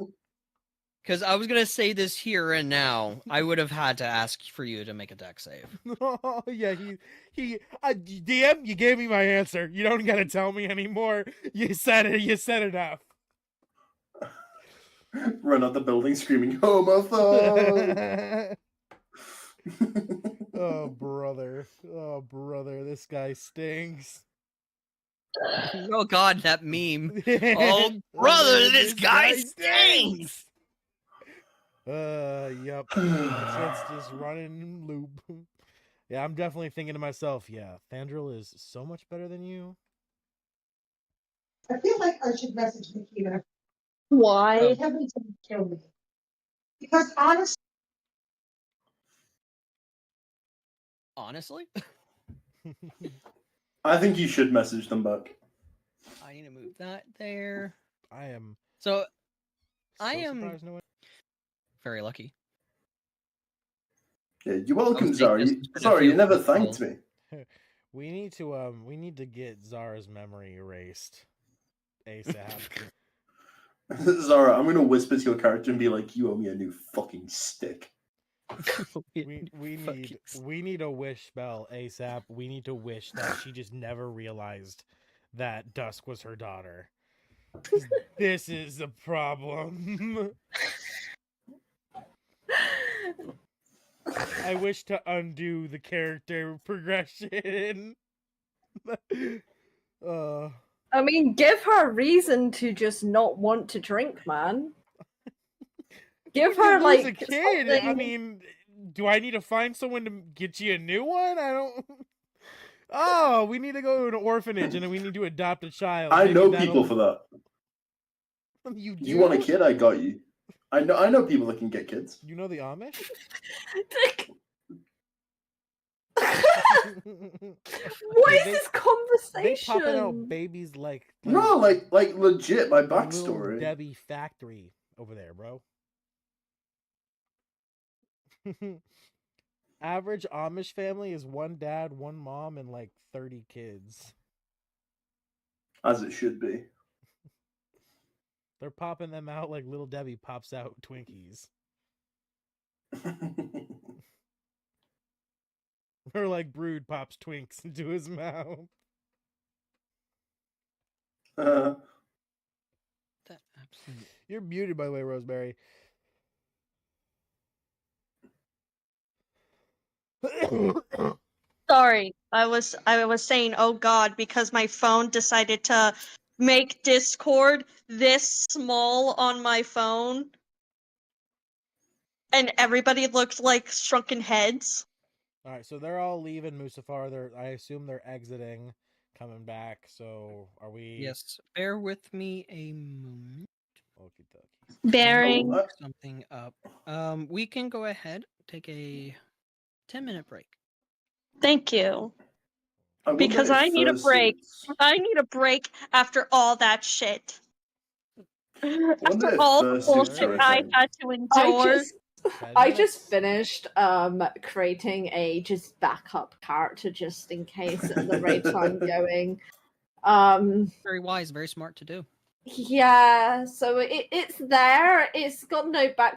I was gonna say this here and now, I would have had to ask for you to make a deck save. Oh yeah, DM, you gave me my answer. You don't gotta tell me anymore. You said it. You said enough. Run out the building screaming homophobe. Oh brother, this guy stinks. Oh God, that meme. Oh brother, this guy stinks. Yep. Shit's just running in loop. Yeah, I'm definitely thinking to myself, yeah, Thandril is so much better than you. I feel like I should message Nikita. Why? Tell me to kill me. Because honestly, Honestly, I think you should message them back. I need to move that there. I am So so I am surprised no one... very lucky. Yeah, you're welcome, was Zara. thinking this was gonna Sorry, you feel never cool. thanked me. we need to get Zara's memory erased ASAP. Zara, I'm gonna whisper to your character and be like, "You owe me a new fucking stick." we need a wish spell ASAP. We need to wish that she just never realized that Dusk was her daughter. This is a problem. I wish to undo the character progression. I mean, give her a reason to just not want to drink, man. Give her Lose like a kid. I something- mean, do I need to find someone to get you a new one? I don't. Oh, we need to go to an orphanage and then we need to adopt a child. I Maybe know that'll- people for that. You do? You want a kid? I got you. I know people that can get kids. You know the Amish? What is They- this They conversation? popping out babies like No, like legit. My Little backstory. Debbie factory over there, bro. Average Amish family is one dad, one mom, and like 30 kids. As it should be. They're popping them out like Little Debbie pops out Twinkies. Or like Brood pops Twinks into his mouth. That absolutely. You're muted, by the way, Rosemary. Sorry, I was saying, oh God, because my phone decided to make Discord this small on my phone, and everybody looked like shrunken heads. All right, so they're all leaving Mustafar. I assume they're exiting, coming back. So are we? Yes, bear with me a moment. Okie dokie. Bearing. Oh, Something up. We can go ahead, take a 10-minute break. Thank you. I wonder Because if I need a first break. is- I need a break after all that shit. wonder After if all the first is bullshit a I thing. had to endure. I just finished creating a just backup character just in case at the rate I'm going. Very wise, very smart to do. Yeah, so it's there. It's got no back